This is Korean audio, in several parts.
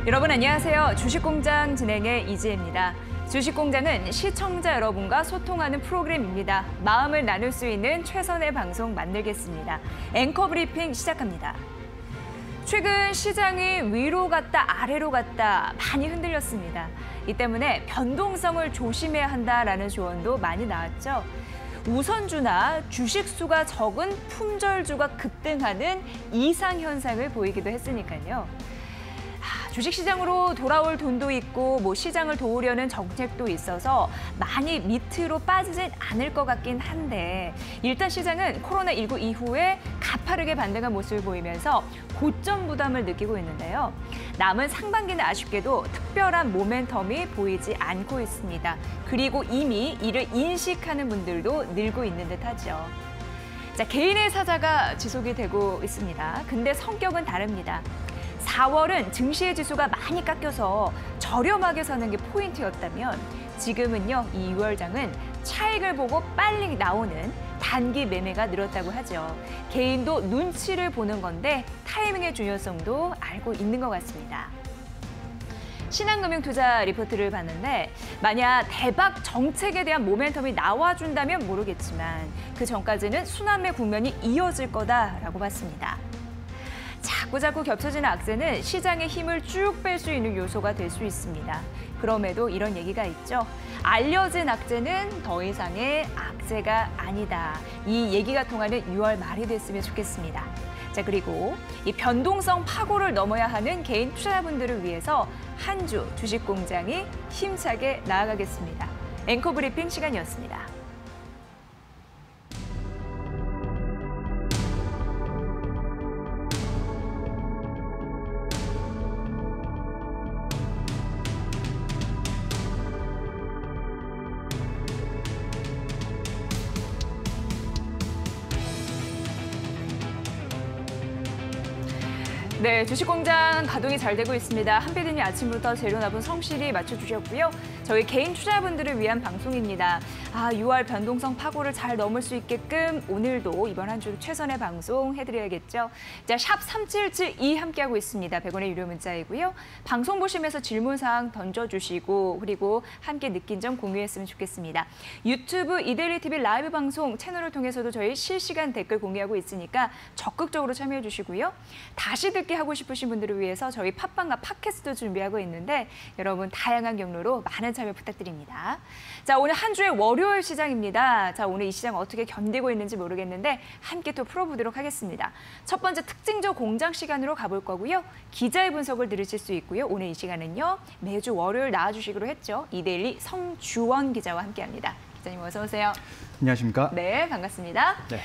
여러분 안녕하세요. 주식공장 진행의 이지혜입니다. 주식공장은 시청자 여러분과 소통하는 프로그램입니다. 마음을 나눌 수 있는 최선의 방송 만들겠습니다. 앵커 브리핑 시작합니다. 최근 시장이 위로 갔다 아래로 갔다 많이 흔들렸습니다. 이 때문에 변동성을 조심해야 한다라는 조언도 많이 나왔죠. 우선주나 주식수가 적은 품절주가 급등하는 이상현상을 보이기도 했으니까요. 주식시장으로 돌아올 돈도 있고 시장을 도우려는 정책도 있어서 많이 밑으로 빠지진 않을 것 같긴 한데 일단 시장은 코로나19 이후에 가파르게 반등한 모습을 보이면서 고점 부담을 느끼고 있는데요. 남은 상반기는 아쉽게도 특별한 모멘텀이 보이지 않고 있습니다. 그리고 이미 이를 인식하는 분들도 늘고 있는 듯하죠. 자, 개인의 사자가 지속이 되고 있습니다. 근데 성격은 다릅니다. 4월은 증시의 지수가 많이 깎여서 저렴하게 사는 게 포인트였다면 지금은요, 이 6월장은 차익을 보고 빨리 나오는 단기 매매가 늘었다고 하죠. 개인도 눈치를 보는 건데 타이밍의 중요성도 알고 있는 것 같습니다. 신한금융투자 리포트를 봤는데 만약 대박 정책에 대한 모멘텀이 나와준다면 모르겠지만 그 전까지는 순환매 국면이 이어질 거다라고 봤습니다. 자꾸자꾸 겹쳐지는 악재는 시장의 힘을 쭉 뺄 수 있는 요소가 될 수 있습니다. 그럼에도 이런 얘기가 있죠. 알려진 악재는 더 이상의 악재가 아니다. 이 얘기가 통하는 6월 말이 됐으면 좋겠습니다. 자, 그리고 이 변동성 파고를 넘어야 하는 개인 투자자분들을 위해서 한 주 주식공장이 힘차게 나아가겠습니다. 앵커 브리핑 시간이었습니다. 네, 주식공장 가동이 잘 되고 있습니다. 한 PD님 아침부터 재료납은 성실히 맞춰주셨고요. 저희 개인 투자자분들을 위한 방송입니다. 6월 변동성 파고를 잘 넘을 수 있게끔 오늘도 이번 한 주 최선의 방송 해드려야겠죠. 자, 샵 3772 함께하고 있습니다. 100원의 유료 문자이고요. 방송 보시면서 질문사항 던져주시고 그리고 함께 느낀 점 공유했으면 좋겠습니다. 유튜브 이데일리TV 라이브 방송 채널을 통해서도 저희 실시간 댓글 공개하고 있으니까 적극적으로 참여해주시고요. 다시 듣기 하고 싶으신 분들을 위해서 저희 팟빵과 팟캐스트 준비하고 있는데 여러분 다양한 경로로 많은 참여 부탁드립니다. 자, 오늘 한 주의 월요일 시장입니다. 자, 오늘 이 시장 어떻게 견디고 있는지 모르겠는데 함께 또 풀어보도록 하겠습니다. 첫 번째 특징적 공장 시간으로 가볼 거고요. 기자의 분석을 들으실 수 있고요. 오늘 이 시간은요. 매주 월요일 나와주시기로 했죠. 이데일리 성주원 기자와 함께합니다. 기자님 어서 오세요. 안녕하십니까? 네, 반갑습니다. 네.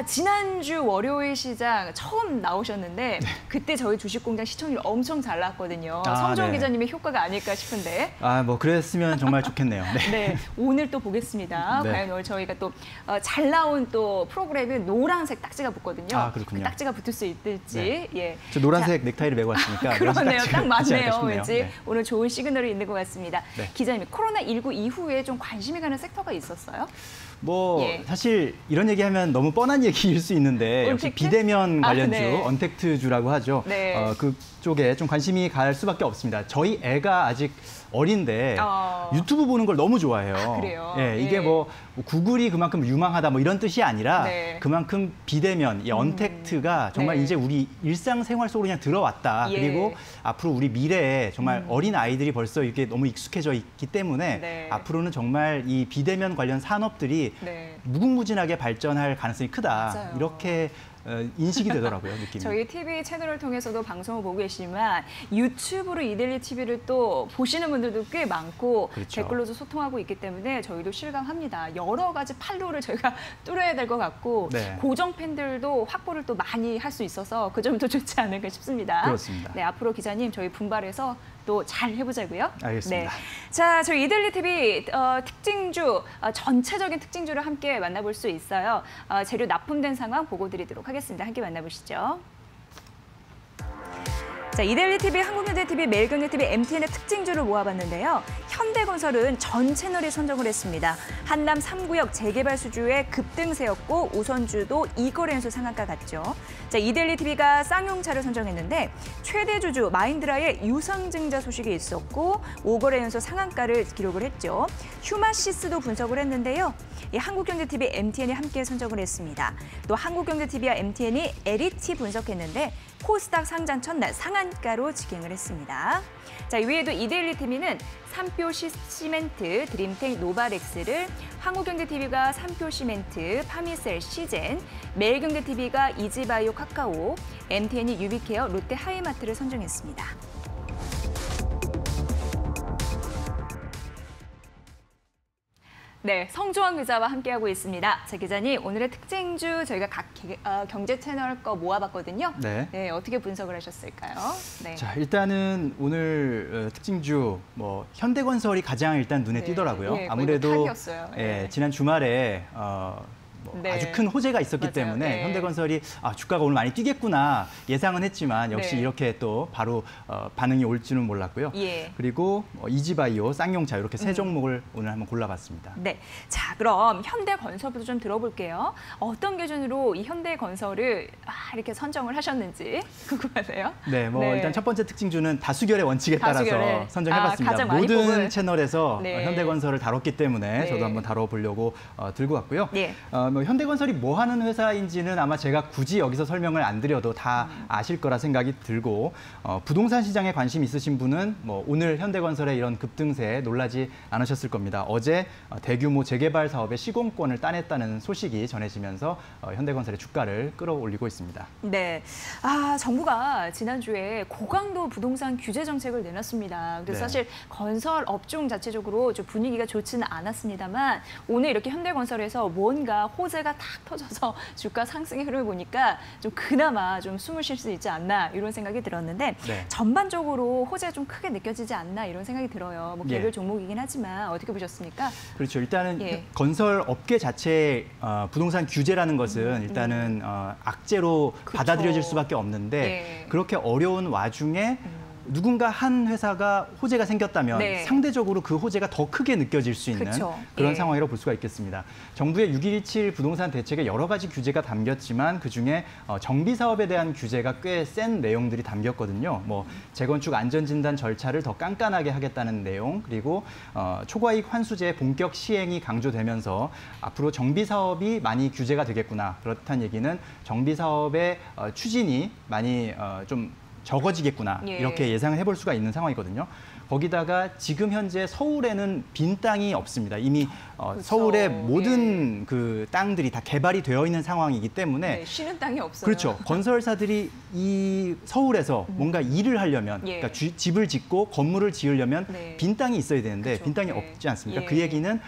지난주 월요일 시장 처음 나오셨는데 그때 저희 주식공장 시청률 엄청 잘 나왔거든요. 성주원 네. 기자님의 효과가 아닐까 싶은데. 뭐 그랬으면 정말 좋겠네요. 네. 네, 오늘 또 보겠습니다. 네. 과연 오늘 저희가 또 잘 나온 또 프로그램에 노란색 딱지가 붙거든요. 그렇군요. 그 딱지가 붙을 수 있을지. 네. 예. 저 노란색 넥타이를 메고 왔으니까. 그러네요. 딱 맞네요. 왠지 네. 오늘 좋은 시그널이 있는 것 같습니다. 네. 기자님, 코로나19 이후에 좀 관심이 가는 섹터가 있었어요? 사실 이런 얘기하면 너무 뻔한 얘기일 수 있는데 역시 비대면 관련주, 네. 언택트주라고 하죠. 네. 그쪽에 좀 관심이 갈 수밖에 없습니다. 저희 애가 아직 어린데 유튜브 보는 걸 너무 좋아해요. 그래요? 예, 이게 구글이 그만큼 유망하다 이런 뜻이 아니라 네. 그만큼 비대면, 이 언택트가 정말 네. 이제 우리 일상생활 속으로 그냥 들어왔다. 예. 그리고 앞으로 우리 미래에 정말 어린 아이들이 벌써 이게 너무 익숙해져 있기 때문에 네. 앞으로는 정말 이 비대면 관련 산업들이 네. 무궁무진하게 발전할 가능성이 크다. 맞아요. 이렇게 인식이 되더라고요, 느낌이. 저희 TV 채널을 통해서도 방송을 보고 계시지만 유튜브로 이데일리 TV를 또 보시는 분들도 꽤 많고 그렇죠. 댓글로도 소통하고 있기 때문에 저희도 실감합니다. 여러 가지 판로를 저희가 뚫어야 될 것 같고 네. 고정 팬들도 확보를 또 많이 할 수 있어서 그 점도 좋지 않을까 싶습니다. 그렇습니다. 네, 앞으로 기자님 저희 분발해서 또 잘 해보자고요. 알겠습니다. 네. 자, 저희 이데일리 TV 특징주, 전체적인 특징주를 함께 만나볼 수 있어요. 재료 납품된 상황 보고 드리도록 하겠습니다. 함께 만나보시죠. 자, 이데일리TV, 한국현대TV, 매일경제TV, MTN의 특징주를 모아봤는데요. 현대건설은 전 채널이 선정을 했습니다. 한남 3구역 재개발 수주의 급등세였고 우선주도 이거래 연수 상한가 같죠. 자, 이데일리TV가 쌍용차를 선정했는데 최대 주주 마인드라의 유상증자 소식이 있었고 5거래 연수 상한가를 기록을 했죠. 휴마시스도 분석을 했는데요. 이 한국경제TV, MTN이 함께 선정을 했습니다. 또 한국경제TV와 MTN이 LET 분석했는데 코스닥 상장 첫날 상한가로 직행을 했습니다. 자, 이외에도 이데일리TV는 삼표 시멘트, 드림텍 노바렉스를, 한국경제TV가 삼표 시멘트, 파미셀 시젠, 매일경제TV가 이지바이오 카카오, MTN이 유비케어, 롯데 하이마트를 선정했습니다. 네, 성주환 기자와 함께하고 있습니다. 자, 기자님, 오늘의 특징주 저희가 각 경제 채널 거 모아봤거든요. 네. 네, 어떻게 분석을 하셨을까요? 네. 자, 일단은 오늘 특징주 현대건설이 가장 일단 눈에 네. 띄더라고요. 네, 아무래도 탑이었어요. 네. 지난 주말에 네. 아주 큰 호재가 있었기 맞아요. 때문에 네. 현대건설이 주가가 오늘 많이 뛰겠구나 예상은 했지만 역시 네. 이렇게 또 바로 반응이 올 줄은 몰랐고요. 예. 그리고 이지바이오, 쌍용차 이렇게 세 종목을 오늘 한번 골라봤습니다. 네, 자 그럼 현대건설부터 좀 들어볼게요. 어떤 기준으로 이 현대건설을 이렇게 선정을 하셨는지 궁금하네요. 네, 네. 일단 첫 번째 특징주는 다수결의 원칙에 다수결에. 따라서 선정해봤습니다. 가장 많이 모든 뽑은. 채널에서 네. 현대건설을 다뤘기 때문에 네. 저도 한번 다뤄보려고 들고 왔고요. 예. 현대건설이 뭐 하는 회사인지는 아마 제가 굳이 여기서 설명을 안 드려도 다 아실 거라 생각이 들고 부동산 시장에 관심 있으신 분은 오늘 현대건설의 이런 급등세에 놀라지 않으셨을 겁니다. 어제 대규모 재개발 사업의 시공권을 따냈다는 소식이 전해지면서 현대건설의 주가를 끌어올리고 있습니다. 네, 정부가 지난주에 고강도 부동산 규제 정책을 내놨습니다. 근데 네. 사실 건설 업종 자체적으로 좀 분위기가 좋지는 않았습니다만 오늘 이렇게 현대건설에서 뭔가 호재가 탁 터져서 주가 상승의 흐름을 보니까 좀 그나마 좀 숨을 쉴 수 있지 않나 이런 생각이 들었는데 네. 전반적으로 호재가 좀 크게 느껴지지 않나 이런 생각이 들어요. 개별 예. 종목이긴 하지만 어떻게 보셨습니까? 그렇죠. 일단은 예. 건설 업계 자체의 부동산 규제라는 것은 일단은 악재로 그쵸. 받아들여질 수밖에 없는데 예. 그렇게 어려운 와중에 누군가 한 회사가 호재가 생겼다면 네. 상대적으로 그 호재가 더 크게 느껴질 수 있는 그쵸. 그런 예. 상황이라고 볼 수가 있겠습니다. 정부의 6127 부동산 대책에 여러 가지 규제가 담겼지만 그중에 정비 사업에 대한 규제가 꽤 센 내용들이 담겼거든요. 재건축 안전진단 절차를 더 깐깐하게 하겠다는 내용, 그리고 초과이익 환수제 본격 시행이 강조되면서 앞으로 정비 사업이 많이 규제가 되겠구나. 그렇다는 얘기는 정비 사업의 추진이 많이 좀 적어지겠구나 예. 이렇게 예상을 해볼 수가 있는 상황이거든요. 거기다가 지금 현재 서울에는 빈 땅이 없습니다. 이미 서울의 모든 그 땅들이 다 개발이 되어 있는 상황이기 때문에 네, 쉬는 땅이 없어요. 그렇죠. 건설사들이 이 서울에서 뭔가 일을 하려면 예. 그러니까 집을 짓고 건물을 지으려면 네. 빈 땅이 있어야 되는데 그렇죠. 빈 땅이 네. 없지 않습니까? 예. 그 얘기는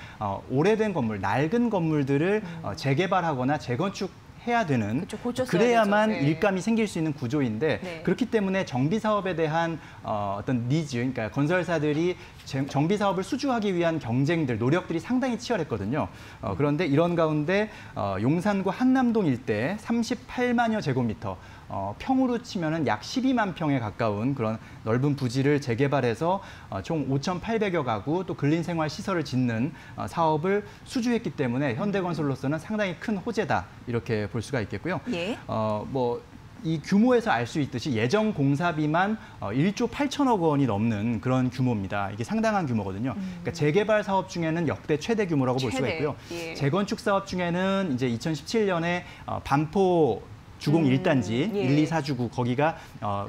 오래된 건물, 낡은 건물들을 재개발하거나 재건축 해야 되는 그렇죠. 고쳤어야 그래야만 되죠. 네. 일감이 생길 수 있는 구조인데 네. 그렇기 때문에 정비 사업에 대한 어떤 니즈, 그러니까 건설사들이 정비 사업을 수주하기 위한 경쟁들, 노력들이 상당히 치열했거든요. 그런데 이런 가운데 용산구 한남동 일대 38만여 제곱미터, 평으로 치면은 약 12만 평에 가까운 그런 넓은 부지를 재개발해서 총 5,800여 가구 또 근린생활 시설을 짓는 사업을 수주했기 때문에 현대건설로서는 상당히 큰 호재다 이렇게 볼 수가 있겠고요. 예. 이 규모에서 알 수 있듯이 예정 공사비만 1조 8천억 원이 넘는 그런 규모입니다. 이게 상당한 규모거든요. 그러니까 재개발 사업 중에는 역대 최대 규모라고 볼 수가 있고요. 예. 재건축 사업 중에는 이제 2017년에 반포 주공 1단지, 예. 1, 2, 4주구 거기가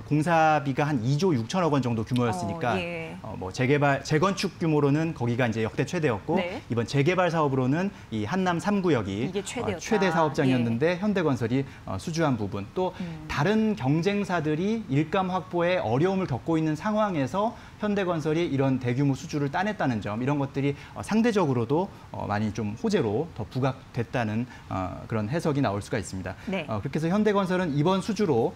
공사비가 한 2조 6천억 원 정도 규모였으니까 예. 재건축 규모로는 거기가 이제 역대 최대였고 네. 이번 재개발 사업으로는 이 한남 3구역이 이게 최대였다. 최대 사업장이었는데 현대건설이 수주한 부분 또 다른 경쟁사들이 일감 확보에 어려움을 겪고 있는 상황에서 현대건설이 이런 대규모 수주를 따냈다는 점 이런 것들이 상대적으로도 많이 좀 호재로 더 부각됐다는 그런 해석이 나올 수가 있습니다. 네. 그렇게 해서 현대건설은 이번 수주로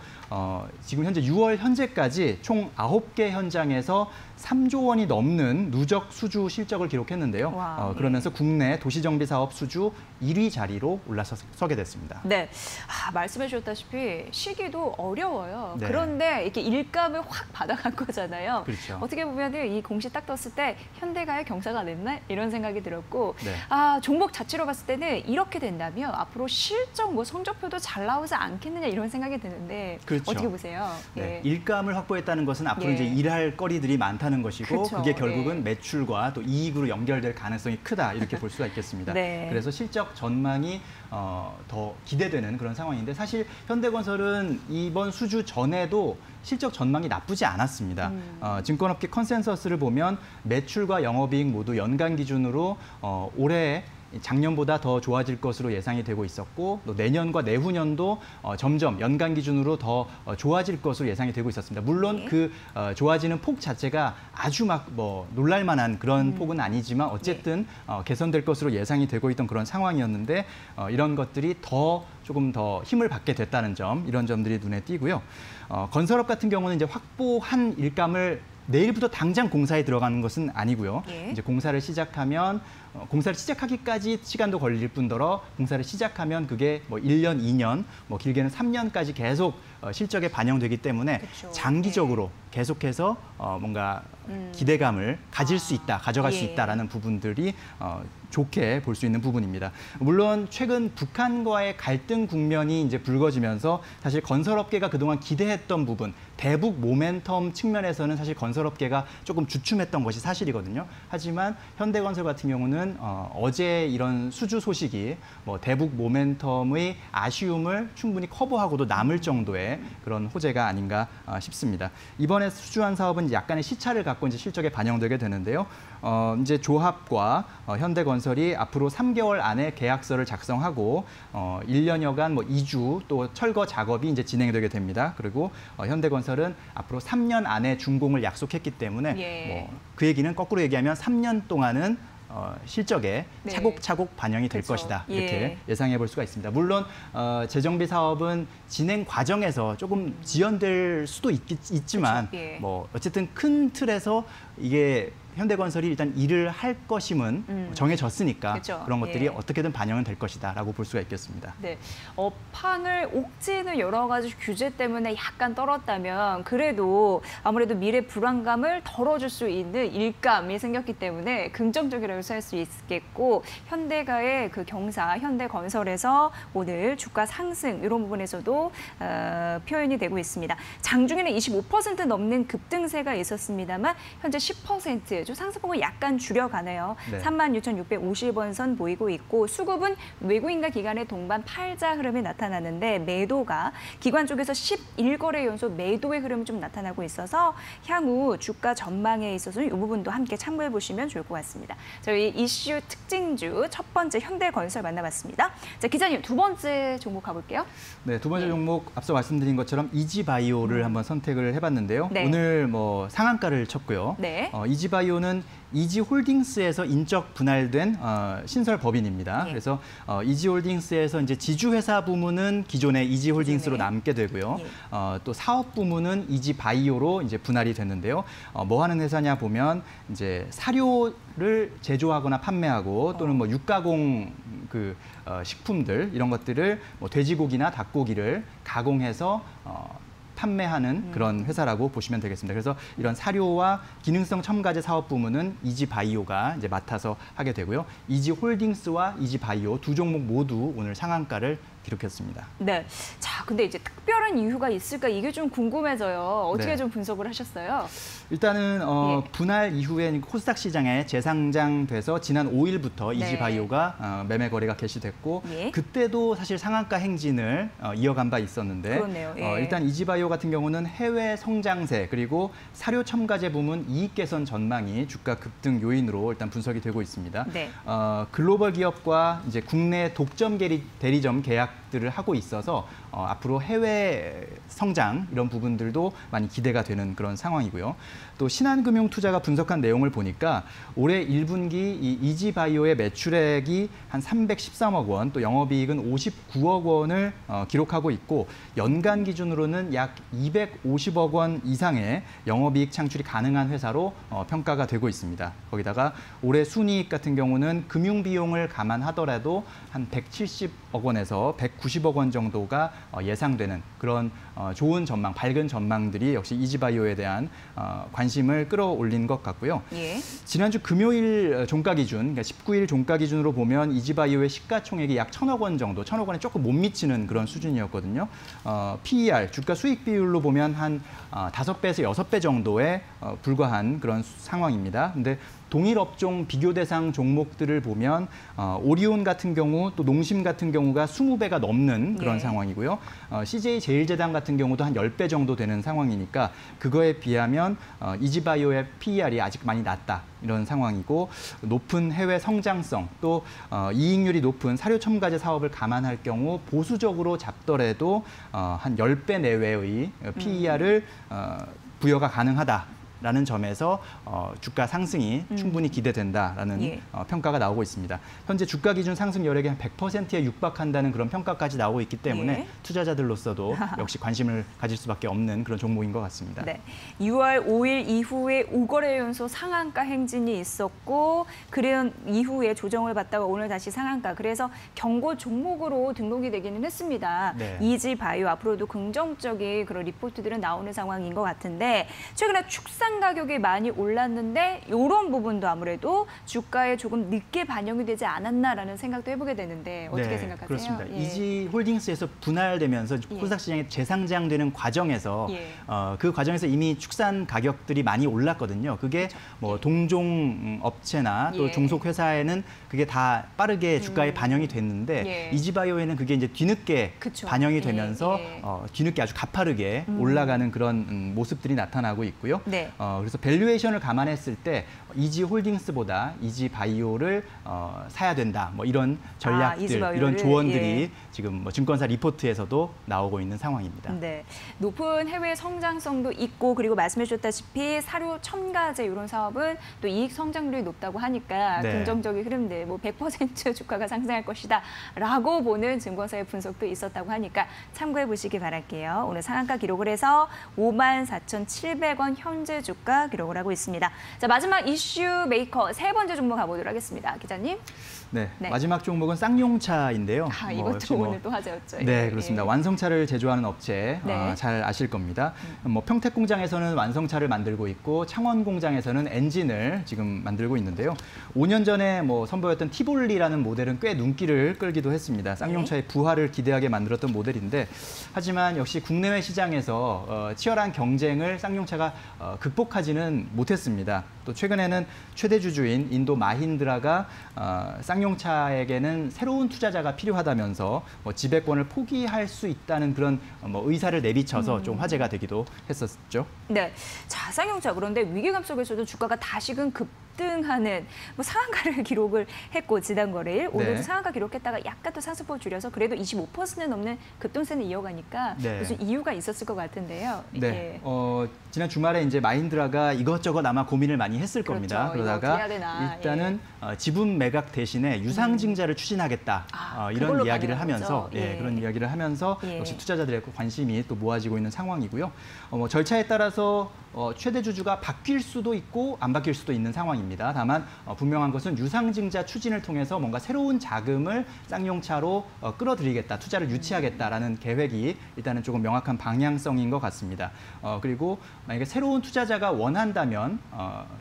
지금 현재 6월 현재까지 총 9개 현장에서 3조 원이 넘는 누적 수주 실적을 기록했는데요. 와, 그러면서 국내 도시정비 사업 수주 1위 자리로 올라서게 됐습니다. 네, 말씀해 주셨다시피 시기도 어려워요. 네. 그런데 이렇게 일감을 확 받아간 거잖아요. 그렇죠. 어떻게 보면 이 공시 딱 떴을 때 현대가의 경사가 냈나 이런 생각이 들었고 네. 종목 자체로 봤을 때는 이렇게 된다면 앞으로 실적 뭐 성적표도 잘 나오지 않겠느냐 이런 생각이 드는데 그렇죠. 어떻게 보세요? 네, 예. 일감을 확보했다는 것은 앞으로 예. 이제 일할 거리들이 많다는 것이고 그쵸. 그게 결국은 예. 매출과 또 이익으로 연결될 가능성이 크다 이렇게 볼 수가 있겠습니다. 네. 그래서 실적 전망이 더 기대되는 그런 상황인데 사실 현대건설은 이번 수주 전에도 실적 전망이 나쁘지 않았습니다. 증권업계 컨센서스를 보면 매출과 영업이익 모두 연간 기준으로 올해 작년보다 더 좋아질 것으로 예상이 되고 있었고 또 내년과 내후년도 점점 연간 기준으로 더 좋아질 것으로 예상이 되고 있었습니다. 물론 네. 그 좋아지는 폭 자체가 아주 막 뭐 놀랄 만한 그런 폭은 아니지만 어쨌든 개선될 것으로 예상이 되고 있던 그런 상황이었는데 이런 것들이 조금 더 힘을 받게 됐다는 점, 이런 점들이 눈에 띄고요. 건설업 같은 경우는 이제 확보한 일감을 내일부터 당장 공사에 들어가는 것은 아니고요. 예. 이제 공사를 시작하면 공사를 시작하기까지 시간도 걸릴 뿐더러 공사를 시작하면 그게 뭐 1년, 2년, 뭐 길게는 3년까지 계속 실적에 반영되기 때문에 그쵸. 장기적으로 계속해서 뭔가 기대감을 가질 수 있다, 가져갈 수 예. 있다라는 부분들이 좋게 볼 수 있는 부분입니다. 물론 최근 북한과의 갈등 국면이 이제 불거지면서 사실 건설업계가 그동안 기대했던 부분, 대북 모멘텀 측면에서는 사실 건설업계가 조금 주춤했던 것이 사실이거든요. 하지만 현대건설 같은 경우는 어제 이런 수주 소식이 뭐 대북 모멘텀의 아쉬움을 충분히 커버하고도 남을 정도의 그런 호재가 아닌가 싶습니다. 이번에 수주한 사업은 약간의 시차를 갖고 이제 실적에 반영되게 되는데요. 이제 조합과 현대건설이 앞으로 3개월 안에 계약서를 작성하고 1년여간 뭐 이주 또 철거 작업이 이제 진행되게 됩니다. 그리고 현대건설은 앞으로 3년 안에 준공을 약속했기 때문에 예. 그 얘기는 거꾸로 얘기하면 3년 동안은 실적에 네. 차곡차곡 반영이 될 그렇죠. 것이다. 이렇게 예. 예상해 볼 수가 있습니다. 물론 재정비 사업은 진행 과정에서 조금 지연될 수도 있지만 그렇죠. 예. 뭐 어쨌든 큰 틀에서 이게 현대건설이 일단 일을 할 것임은 정해졌으니까 그렇죠. 그런 것들이 예. 어떻게든 반영은 될 것이다라고 볼 수가 있겠습니다. 네, 업황을 옥죄는 여러 가지 규제 때문에 약간 떨었다면 그래도 아무래도 미래 불안감을 덜어줄 수 있는 일감이 생겼기 때문에 긍정적이라고 할 수 있겠고 현대가의 그 경사, 현대건설에서 오늘 주가 상승 이런 부분에서도 표현이 되고 있습니다. 장중에는 25% 넘는 급등세가 있었습니다만 현재 10% 좀 상승폭을 약간 줄여가네요. 네. 36,650원 선 보이고 있고 수급은 외국인과 기관의 동반 팔자 흐름이 나타나는데 매도가 기관 쪽에서 11거래 연속 매도의 흐름이 좀 나타나고 있어서 향후 주가 전망에 있어서는 이 부분도 함께 참고해 보시면 좋을 것 같습니다. 저희 이슈 특징주 첫 번째 현대건설 만나봤습니다. 자, 기자님 두 번째 종목 가볼게요. 네, 두 번째 종목 앞서 말씀드린 것처럼 이지바이오를 한번 선택을 해봤는데요. 네. 오늘 뭐 상한가를 쳤고요. 네. 이지바이오는 이지홀딩스에서 인적 분할된 신설 법인입니다. 예. 그래서 이지홀딩스에서 이제 지주회사 부문은 기존의 이지홀딩스로 기존에. 남게 되고요. 예. 또 사업 부문은 이지바이오로 이제 분할이 됐는데요. 뭐 하는 회사냐 보면 이제 사료를 제조하거나 판매하고 또는 뭐 육가공 식품들 이런 것들을 뭐 돼지고기나 닭고기를 가공해서 판매하는 그런 회사라고 보시면 되겠습니다. 그래서 이런 사료와 기능성 첨가제 사업 부문은 이지바이오가 이제 맡아서 하게 되고요. 이지홀딩스와 이지바이오 두 종목 모두 오늘 상한가를 기록했습니다. 네. 자, 근데 이제 특별한 이유가 있을까 이게 좀 궁금해져요. 어떻게 네. 좀 분석을 하셨어요? 일단은 예. 분할 이후에 코스닥 시장에 재상장돼서 지난 5일부터 네. 이지바이오가 매매 거래가 개시됐고 예. 그때도 사실 상한가 행진을 이어간 바 있었는데 그렇네요. 예. 일단 이지바이오 같은 경우는 해외 성장세 그리고 사료 첨가제 부문 이익 개선 전망이 주가 급등 요인으로 일단 분석이 되고 있습니다. 네. 글로벌 기업과 이제 국내 독점 대리점 계약 모습들을 하고 있어서 앞으로 해외 성장 이런 부분들도 많이 기대가 되는 그런 상황이고요. 또 신한금융투자가 분석한 내용을 보니까 올해 1분기 이 이지바이오의 매출액이 한 313억 원, 또 영업이익은 59억 원을 기록하고 있고 연간 기준으로는 약 250억 원 이상의 영업이익 창출이 가능한 회사로 평가가 되고 있습니다. 거기다가 올해 순이익 같은 경우는 금융비용을 감안하더라도 한 170억 원에서 190억 원 정도가 예상되는 그런 좋은 전망, 밝은 전망들이 역시 이지바이오에 대한 관심을 끌어올린 것 같고요. 예. 지난주 금요일 종가 기준, 그러니까 19일 종가 기준으로 보면 이지바이오의 시가총액이 약 1,000억 원 정도, 1,000억 원에 조금 못 미치는 그런 수준이었거든요. PER, 주가 수익 비율로 보면 한 5배에서 6배 정도에 불과한 그런 상황입니다. 근데 동일 업종 비교 대상 종목들을 보면 오리온 같은 경우 또 농심 같은 경우가 20배가 넘는 그런 네. 상황이고요. CJ제일제당 같은 경우도 한 10배 정도 되는 상황이니까 그거에 비하면 이지바이오의 PER이 아직 많이 낮다. 이런 상황이고 높은 해외 성장성 또 이익률이 높은 사료 첨가제 사업을 감안할 경우 보수적으로 잡더라도 한 10배 내외의 PER을 부여가 가능하다. 라는 점에서 주가 상승이 충분히 기대된다라는 예. 평가가 나오고 있습니다. 현재 주가 기준 상승 여력이 한 100%에 육박한다는 그런 평가까지 나오고 있기 때문에 예. 투자자들로서도 역시 관심을 가질 수밖에 없는 그런 종목인 것 같습니다. 네. 6월 5일 이후에 5거래 연속 상한가 행진이 있었고 그런 이후에 조정을 받다가 오늘 다시 상한가. 그래서 경고 종목으로 등록이 되기는 했습니다. 네. 이지바이오 앞으로도 긍정적인 그런 리포트들은 나오는 상황인 것 같은데 최근에 축산 가격이 많이 올랐는데 이런 부분도 아무래도 주가에 조금 늦게 반영이 되지 않았나라는 생각도 해보게 되는데 어떻게 네, 생각하세요? 그렇습니다. 예. 이지홀딩스에서 분할되면서 예. 코스닥 시장에 재상장되는 과정에서 예. 그 과정에서 이미 축산 가격들이 많이 올랐거든요. 그게 뭐 동종 업체나 또 예. 종속 회사에는 그게 다 빠르게 주가에 반영이 됐는데 예. 이지바이오에는 그게 이제 뒤늦게 그쵸. 반영이 예, 되면서 예. 뒤늦게 아주 가파르게 올라가는 그런 모습들이 나타나고 있고요. 네. 그래서 밸류에이션을 감안했을 때 이지홀딩스보다 이지바이오를 사야 된다. 뭐 이런 전략들, 이지바이오를, 이런 조언들이 예. 지금 뭐 증권사 리포트에서도 나오고 있는 상황입니다. 네, 높은 해외 성장성도 있고 그리고 말씀해 주셨다시피 사료 첨가제 이런 사업은 또 이익 성장률이 높다고 하니까 네. 긍정적인 흐름들, 뭐 100% 주가가 상승할 것이다라고 보는 증권사의 분석도 있었다고 하니까 참고해 보시기 바랄게요. 오늘 상한가 기록을 해서 54,700원 현재 주가 기록을 하고 있습니다. 자, 마지막 이슈 메이커 세 번째 종목 가보도록 하겠습니다. 기자님. 네, 네. 마지막 종목은 쌍용차인데요. 이것도 역시 뭐 오늘 또 화제였죠. 네, 예. 그렇습니다. 완성차를 제조하는 업체 네. 잘 아실 겁니다. 뭐 평택 공장에서는 완성차를 만들고 있고 창원 공장에서는 엔진을 지금 만들고 있는데요. 5년 전에 뭐 선보였던 티볼리라는 모델은 꽤 눈길을 끌기도 했습니다. 쌍용차의 부활을 기대하게 만들었던 모델인데 하지만 역시 국내외 시장에서 치열한 경쟁을 쌍용차가 극복하지는 못했습니다. 또 최근에는 최대 주주인 인도 마힌드라가 쌍용차에게는 새로운 투자자가 필요하다면서 뭐 지배권을 포기할 수 있다는 그런 뭐 의사를 내비쳐서 좀 화제가 되기도 했었죠. 네, 자 쌍용차 그런데 위기감 속에서도 주가가 다시금 급등하는 뭐 상한가를 기록을 했고 지난 거래일 오늘도 네. 상한가 기록했다가 약간 또 상승폭 줄여서 그래도 25% 넘는 급등세는 이어가니까 네. 무슨 이유가 있었을 것 같은데요. 네, 예. 지난 주말에 이제 마힌드라가 이것저것 아마 고민을 많이 했을 그렇죠. 겁니다. 이거 그러다가 어떻게 해야 되나. 일단은 지분 매각 대신에 유상증자를 추진하겠다 이런 그걸로 이야기를 가능한 하면서 거죠? 예, 예. 그런 이야기를 하면서 예. 역시 투자자들의 관심이 또 모아지고 있는 상황이고요. 뭐 절차에 따라서 최대 주주가 바뀔 수도 있고 안 바뀔 수도 있는 상황입니다. 다만 분명한 것은 유상증자 추진을 통해서 뭔가 새로운 자금을 쌍용차로 끌어들이겠다, 투자를 유치하겠다라는 계획이 일단은 조금 명확한 방향성인 것 같습니다. 그리고 만약에 새로운 투자자가 원한다면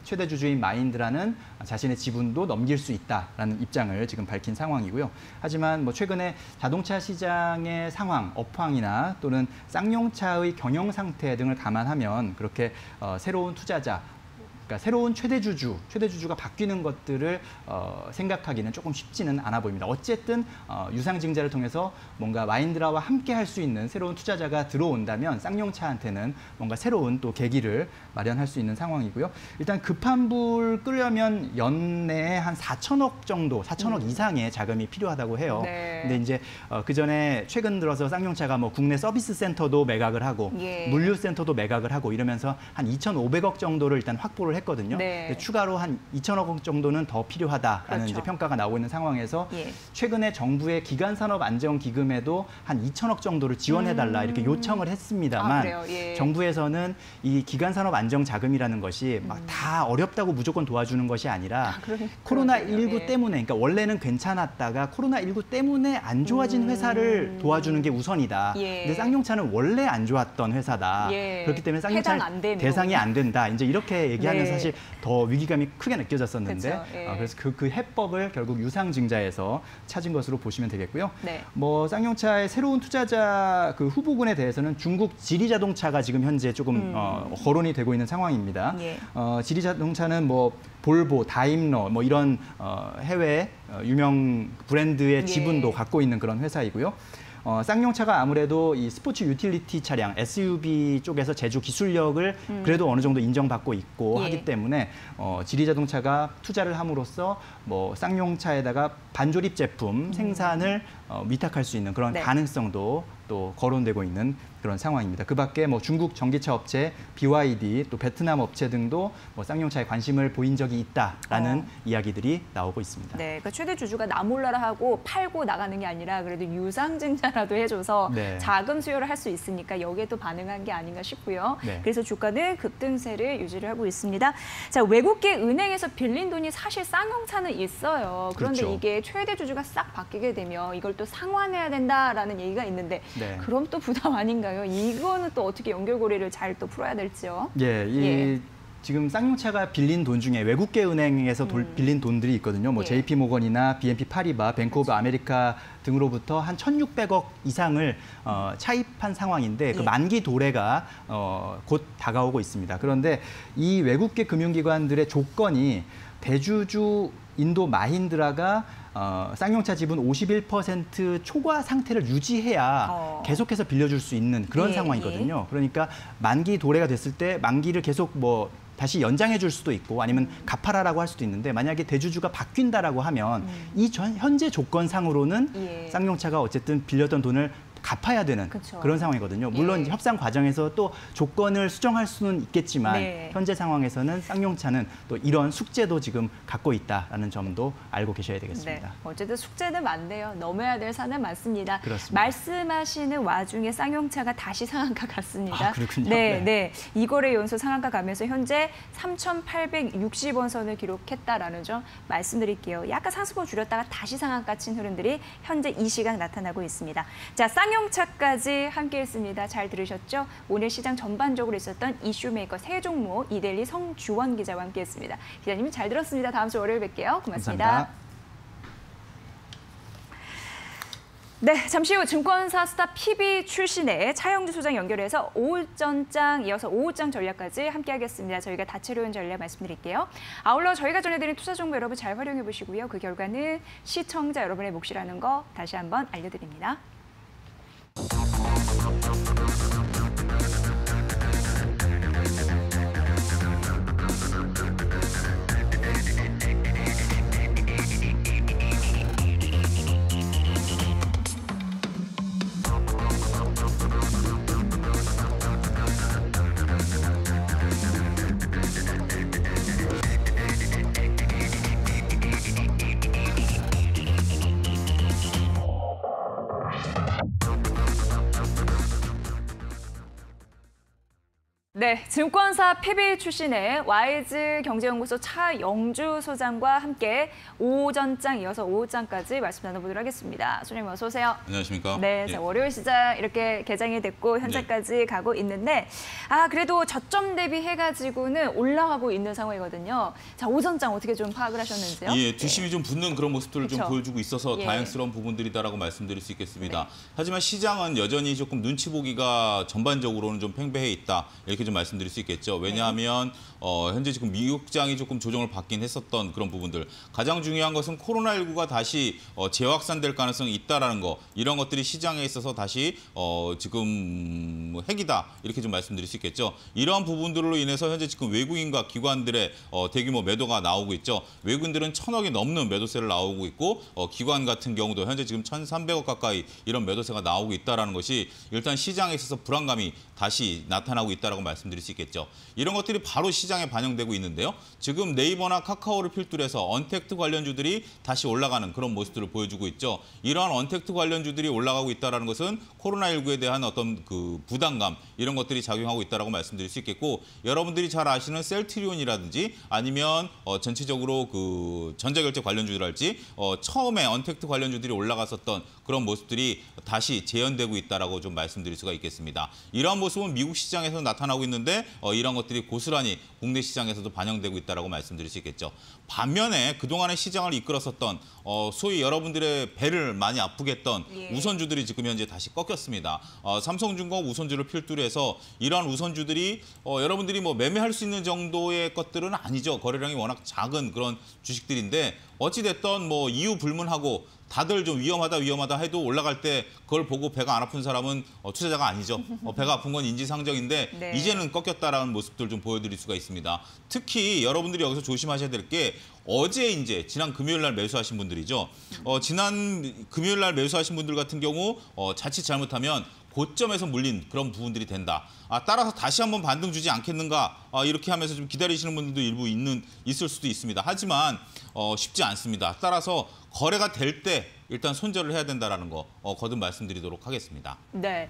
최대 주주인 마힌드라는 자신의 지분도 넘길 수 있다라는 입장을 지금 밝힌 상황이고요. 하지만 뭐 최근에 자동차 시장의 상황, 업황이나 또는 쌍용차의 경영 상태 등을 감안하면 그렇게 새로운 투자자 그러니까 새로운 최대주주가 바뀌는 것들을 생각하기는 조금 쉽지는 않아 보입니다. 어쨌든 유상증자를 통해서 뭔가 마인드라와 함께 할 수 있는 새로운 투자자가 들어온다면 쌍용차한테는 뭔가 새로운 또 계기를 마련할 수 있는 상황이고요. 일단 급한 불 끄려면 연내에 한 4천억 정도, 4천억 이상의 자금이 필요하다고 해요. 네. 근데 이제 그 전에 최근 들어서 쌍용차가 뭐 국내 서비스 센터도 매각을 하고 예. 물류 센터도 매각을 하고 이러면서 한 2,500억 정도를 일단 확보를 했거든요. 네. 근데 추가로 한 2천억 원 정도는 더 필요하다라는 그렇죠. 이제 평가가 나오고 있는 상황에서 예. 최근에 정부의 기간산업안정기금에도 한 2천억 정도를 지원해달라 이렇게 요청을 했습니다만 그래요? 예. 정부에서는 이 기간산업안정자금이라는 것이 막 다 어렵다고 무조건 도와주는 것이 아니라 코로나19 예. 때문에 그러니까 원래는 괜찮았다가 코로나19 때문에 안 좋아진 회사를 도와주는 게 우선이다. 예. 근데 쌍용차는 원래 안 좋았던 회사다. 예. 그렇기 때문에 해당 안 쌍용차는 되면. 대상이 안 된다. 이제 이렇게 얘기하면서 네. 사실 더 위기감이 크게 느껴졌었는데 그쵸, 예. 그래서 그 해법을 결국 유상증자에서 찾은 것으로 보시면 되겠고요. 네. 뭐 쌍용차의 새로운 투자자 그 후보군에 대해서는 중국 지리자동차가 지금 현재 조금 거론이 되고 있는 상황입니다. 예. 지리자동차는 뭐 볼보, 다임러 뭐 이런 해외 유명 브랜드의 예. 지분도 갖고 있는 그런 회사이고요. 쌍용차가 아무래도 이 스포츠 유틸리티 차량, SUV 쪽에서 제조 기술력을 그래도 어느 정도 인정받고 있고 예. 하기 때문에 지리자동차가 투자를 함으로써 뭐 쌍용차에다가 반조립 제품 생산을 위탁할 수 있는 그런 네. 가능성도 또 거론되고 있는 그런 상황입니다. 그 밖에 뭐 중국 전기차 업체 BYD 또 베트남 업체 등도 뭐 쌍용차에 관심을 보인 적이 있다라는 이야기들이 나오고 있습니다. 네, 그러니까 최대 주주가 나 몰라라 하고 팔고 나가는 게 아니라 그래도 유상증자라도 해줘서 네. 자금 수요를 할 수 있으니까 여기에 또 반응한 게 아닌가 싶고요. 네. 그래서 주가는 급등세를 유지를 하고 있습니다. 자, 외국계 은행에서 빌린 돈이 사실 쌍용차는 있어요. 그런데 그렇죠. 이게 최대 주주가 싹 바뀌게 되면 이걸 또 상환해야 된다라는 얘기가 있는데 네. 그럼 또 부담 아닌가요? 이거는 또 어떻게 연결고리를 잘 또 풀어야 될지요? 예, 지금 쌍용차가 빌린 돈 중에 외국계 은행에서 빌린 돈들이 있거든요. 뭐 예. JP 모건이나 BNP 파리바, 뱅크 오브 아메리카 등으로부터 한 1,600억 이상을 차입한 상황인데 그 예. 만기 도래가 곧 다가오고 있습니다. 그런데 이 외국계 금융기관들의 조건이 대주주 인도 마힌드라가 쌍용차 지분 51% 초과 상태를 유지해야 계속해서 빌려줄 수 있는 그런 예, 상황이거든요. 그러니까 만기 도래가 됐을 때 만기를 계속 뭐 다시 연장해 줄 수도 있고 아니면 갚아라라고 할 수도 있는데 만약에 대주주가 바뀐다라고 하면 이 현재 조건상으로는 예. 쌍용차가 어쨌든 빌렸던 돈을 갚아야 되는 그쵸. 그런 상황이거든요. 물론 예. 협상 과정에서 또 조건을 수정할 수는 있겠지만 네. 현재 상황에서는 쌍용차는 또 이런 숙제도 지금 갖고 있다라는 점도 알고 계셔야 되겠습니다. 네, 어쨌든 숙제는 많네요. 넘어야 될 산은 많습니다. 그렇습니다. 말씀하시는 와중에 쌍용차가 다시 상한가 갔습니다. 아, 그렇군요. 네, 네. 네. 이거래 연소 상한가 가면서 현재 3,860원 선을 기록했다라는 점 말씀드릴게요. 약간 상승폭 줄였다가 다시 상한가 친 흐름들이 현재 이 시각 나타나고 있습니다. 자, 쌍용차까지 함께했습니다. 잘 들으셨죠? 오늘 시장 전반적으로 있었던 이슈메이커 세 종목 이데일리 성주원 기자와 함께했습니다. 기자님 잘 들었습니다. 다음 주 월요일 뵐게요. 고맙습니다. 감사합니다. 네, 잠시 후 증권사 스타 PB 출신의 차영주 소장 연결해서 오후전장 이어서 오후장 전략까지 함께하겠습니다. 저희가 다채로운 전략 말씀드릴게요. 아울러 저희가 전해드린 투자 정보 여러분 잘 활용해 보시고요. 그 결과는 시청자 여러분의 몫이라는 거 다시 한번 알려드립니다. 네, 증권사 PB 출신의 와이즈 경제연구소 차영주 소장과 함께 오전장 이어서 오후장까지 말씀 나눠보도록 하겠습니다. 소장님 어서 오세요. 안녕하십니까? 네, 예. 자, 월요일 시장 이렇게 개장이 됐고 현재까지 가고 있는데 그래도 저점 대비해가지고는 올라가고 있는 상황이거든요. 자, 오전장 어떻게 좀 파악을 하셨는지요? 예, 뒷심이 좀 붙는 그런 모습들을 좀 그쵸. 보여주고 있어서 예. 다양스러운 부분들이다라고 말씀드릴 수 있겠습니다. 하지만 시장은 여전히 조금 눈치 보기가 전반적으로는 좀 팽배해 있다. 이렇게 좀 좀 말씀드릴 수 있겠죠. 왜냐하면 현재 지금 미국장이 조금 조정을 받긴 했었던 그런 부분들. 가장 중요한 것은 코로나19가 다시 재확산될 가능성이 있다라는 거. 이런 것들이 시장에 있어서 다시 지금 핵이다 이렇게 좀 말씀드릴 수 있겠죠. 이러한 부분들로 인해서 현재 지금 외국인과 기관들의 대규모 매도가 나오고 있죠. 외국인들은 1,000억이 넘는 매도세를 나오고 있고 기관 같은 경우도 현재 지금 1,300억 가까이 이런 매도세가 나오고 있다라는 것이 일단 시장에 있어서 불안감이 다시 나타나고 있다라고 말씀드릴 수 있겠죠. 이런 것들이 바로 시장에 반영되고 있는데요. 지금 네이버나 카카오를 필두로 해서 언택트 관련주들이 다시 올라가는 그런 모습들을 보여주고 있죠. 이러한 언택트 관련주들이 올라가고 있다는 것은 코로나19에 대한 어떤 그 부담감 이런 것들이 작용하고 있다라고 말씀드릴 수 있겠고 여러분들이 잘 아시는 셀트리온이라든지 아니면 전체적으로 그 전자결제 관련주들할지 처음에 언택트 관련주들이 올라갔었던 그런 모습들이 다시 재현되고 있다라고 좀 말씀드릴 수가 있겠습니다. 이러한 모습은 미국 시장에서 나타나고 있는데 이런 것들이 고스란히 국내 시장에서도 반영되고 있다라고 말씀드릴 수 있겠죠. 반면에 그동안의 시장을 이끌었었던 소위 여러분들의 배를 많이 아프게 했던 우선주들이 지금 현재 다시 꺾였습니다. 삼성중공업 우선주를 필두로 해서 이러한 우선주들이 여러분들이 뭐 매매할 수 있는 정도의 것들은 아니죠. 거래량이 워낙 작은 그런 주식들인데 어찌됐든 뭐 이유 불문하고 다들 좀 위험하다 해도 올라갈 때 그걸 보고 배가 안 아픈 사람은 투자자가 아니죠. 배가 아픈 건 인지상정인데 네. 이제는 꺾였다라는 모습들 좀 보여드릴 수가 있습니다. 특히 여러분들이 여기서 조심하셔야 될 게 어제 이제 지난 금요일 날 매수하신 분들이죠. 지난 금요일 날 매수하신 분들 같은 경우 자칫 잘못하면 고점에서 물린 그런 부분들이 된다. 따라서 다시 한번 반등 주지 않겠는가 이렇게 하면서 좀 기다리시는 분들도 일부 있을 수도 있습니다. 하지만 쉽지 않습니다. 따라서 거래가 될 때 일단 손절을 해야 된다라는 거 거듭 말씀드리도록 하겠습니다. 네.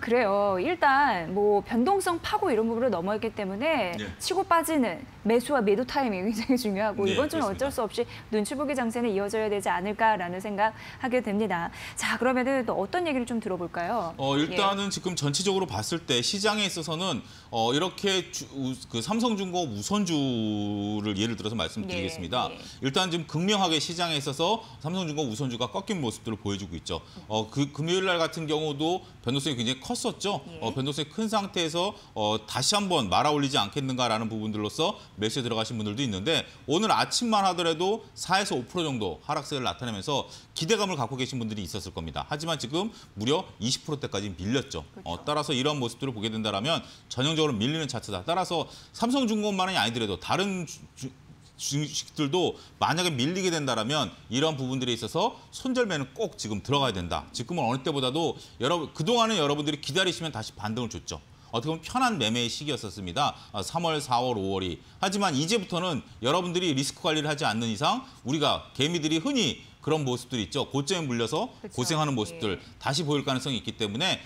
그래요. 일단 뭐 변동성 파고 이런 부분을 넘어있기 때문에 네. 치고 빠지는 매수와 매도 타이밍이 굉장히 중요하고 네, 이번 주는 그렇습니다. 어쩔 수 없이 눈치 보기 장세는 이어져야 되지 않을까라는 생각하게 됩니다. 자, 그러면은 또 어떤 얘기를 좀 들어볼까요? 일단은 지금 전체적으로 봤을 때 시장에 있어서는 이렇게 그 삼성중공업 우선주를 예를 들어서 말씀드리겠습니다. 예. 일단 지금 극명하게 시장에 있어서 삼성중공업 우선주가 꺾인 모습들을 보여주고 있죠. 그 금요일 날 같은 경우도 변동성이 굉장히 컸었죠. 변동성이 큰 상태에서 다시 한번 말아올리지 않겠는가라는 부분들로서 매수에 들어가신 분들도 있는데 오늘 아침만 하더라도 4에서 5% 정도 하락세를 나타내면서 기대감을 갖고 계신 분들이 있었을 겁니다. 하지만 지금 무려 20%대까지 밀렸죠. 그렇죠. 따라서 이런 모습들을 보게 된다면 전형적으로 밀리는 차트다. 따라서 삼성중공업만이 아니더라도 다른 주식들도 만약에 밀리게 된다면 이런 부분들에 있어서 손절매는 꼭 지금 들어가야 된다. 지금은 어느 때보다도 그동안은 여러분들이 기다리시면 다시 반등을 줬죠. 어떻게 보면 편한 매매의 시기였었습니다. 3월, 4월, 5월이. 하지만 이제부터는 여러분들이 리스크 관리를 하지 않는 이상 우리가 개미들이 흔히 그런 모습들이 있죠. 고점에 물려서 그렇죠. 고생하는 모습들 다시 보일 가능성이 있기 때문에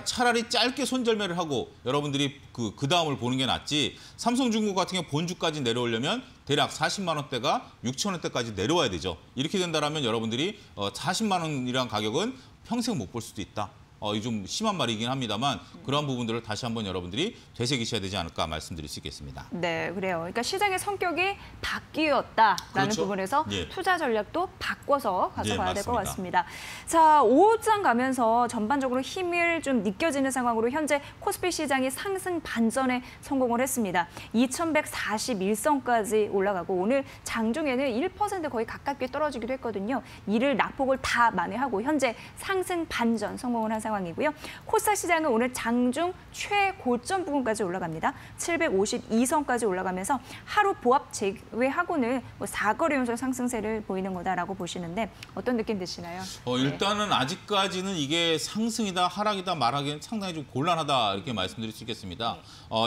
차라리 짧게 손절매를 하고 여러분들이 그 다음을 보는 게 낫지 삼성중공업 같은 경우 본주까지 내려오려면 대략 40만 원대가 6천 원대까지 내려와야 되죠. 이렇게 된다면 여러분들이 40만 원이라는 가격은 평생 못 볼 수도 있다. 이 좀 심한 말이긴 합니다만 그런 부분들을 다시 한번 여러분들이 되새기셔야 되지 않을까 말씀드릴 수 있겠습니다. 네, 그래요. 그러니까 시장의 성격이 바뀌었다라는 그렇죠. 부분에서 예. 투자 전략도 바꿔서 가져가야 예, 될 것 맞습니다. 같습니다. 자, 5호장 가면서 전반적으로 힘을 좀 느껴지는 상황으로 현재 코스피 시장이 상승 반전에 성공을 했습니다. 2141선까지 올라가고 오늘 장중에는 1% 거의 가깝게 떨어지기도 했거든요. 이를 낙폭을 다 만회하고 현재 상승 반전 성공을 한 상황이고요. 코스닥 시장은 오늘 장중 최고점 부분까지 올라갑니다. 752선까지 올라가면서 하루 보합 제외하고는 뭐 4거래 연속 상승세를 보이는 거다라고 보시는데 어떤 느낌 드시나요? 일단은 아직까지는 이게 상승이다 하락이다 말하기는 상당히 좀 곤란하다 이렇게 말씀드릴 수 있겠습니다.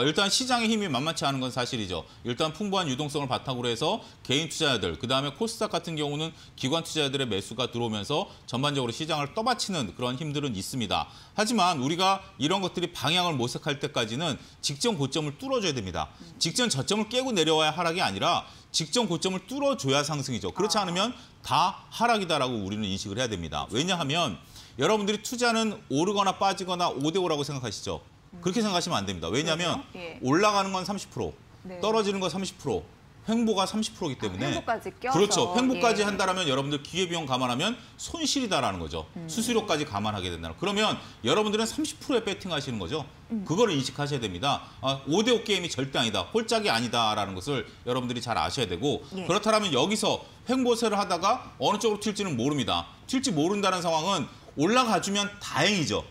일단 시장의 힘이 만만치 않은 건 사실이죠. 일단 풍부한 유동성을 바탕으로 해서 개인 투자자들, 그다음에 코스닥 같은 경우는 기관 투자자들의 매수가 들어오면서 전반적으로 시장을 떠받치는 그런 힘들은 있습니다. 하지만 우리가 이런 것들이 방향을 모색할 때까지는 직전 고점을 뚫어줘야 됩니다. 직전 저점을 깨고 내려와야 하락이 아니라 직전 고점을 뚫어줘야 상승이죠. 그렇지 않으면 다 하락이다라고 우리는 인식을 해야 됩니다. 왜냐하면 여러분들이 투자는 오르거나 빠지거나 5대5라고 생각하시죠. 그렇게 생각하시면 안 됩니다. 왜냐하면 그렇죠? 예. 올라가는 건 30%, 네. 떨어지는 건 30%, 횡보가 30%이기 때문에 횡보까지 껴서. 그렇죠. 횡보까지 예. 한다라면 여러분들 기회비용 감안하면 손실이다라는 거죠. 수수료까지 감안하게 된다는. 그러면 여러분들은 30%에 배팅하시는 거죠. 그거를 인식하셔야 됩니다. 5대5 게임이 절대 아니다. 홀짝이 아니다라는 것을 여러분들이 잘 아셔야 되고 예. 그렇다면 여기서 횡보세를 하다가 어느 쪽으로 튈지는 모릅니다. 튈지 모른다는 상황은 올라가주면 다행이죠.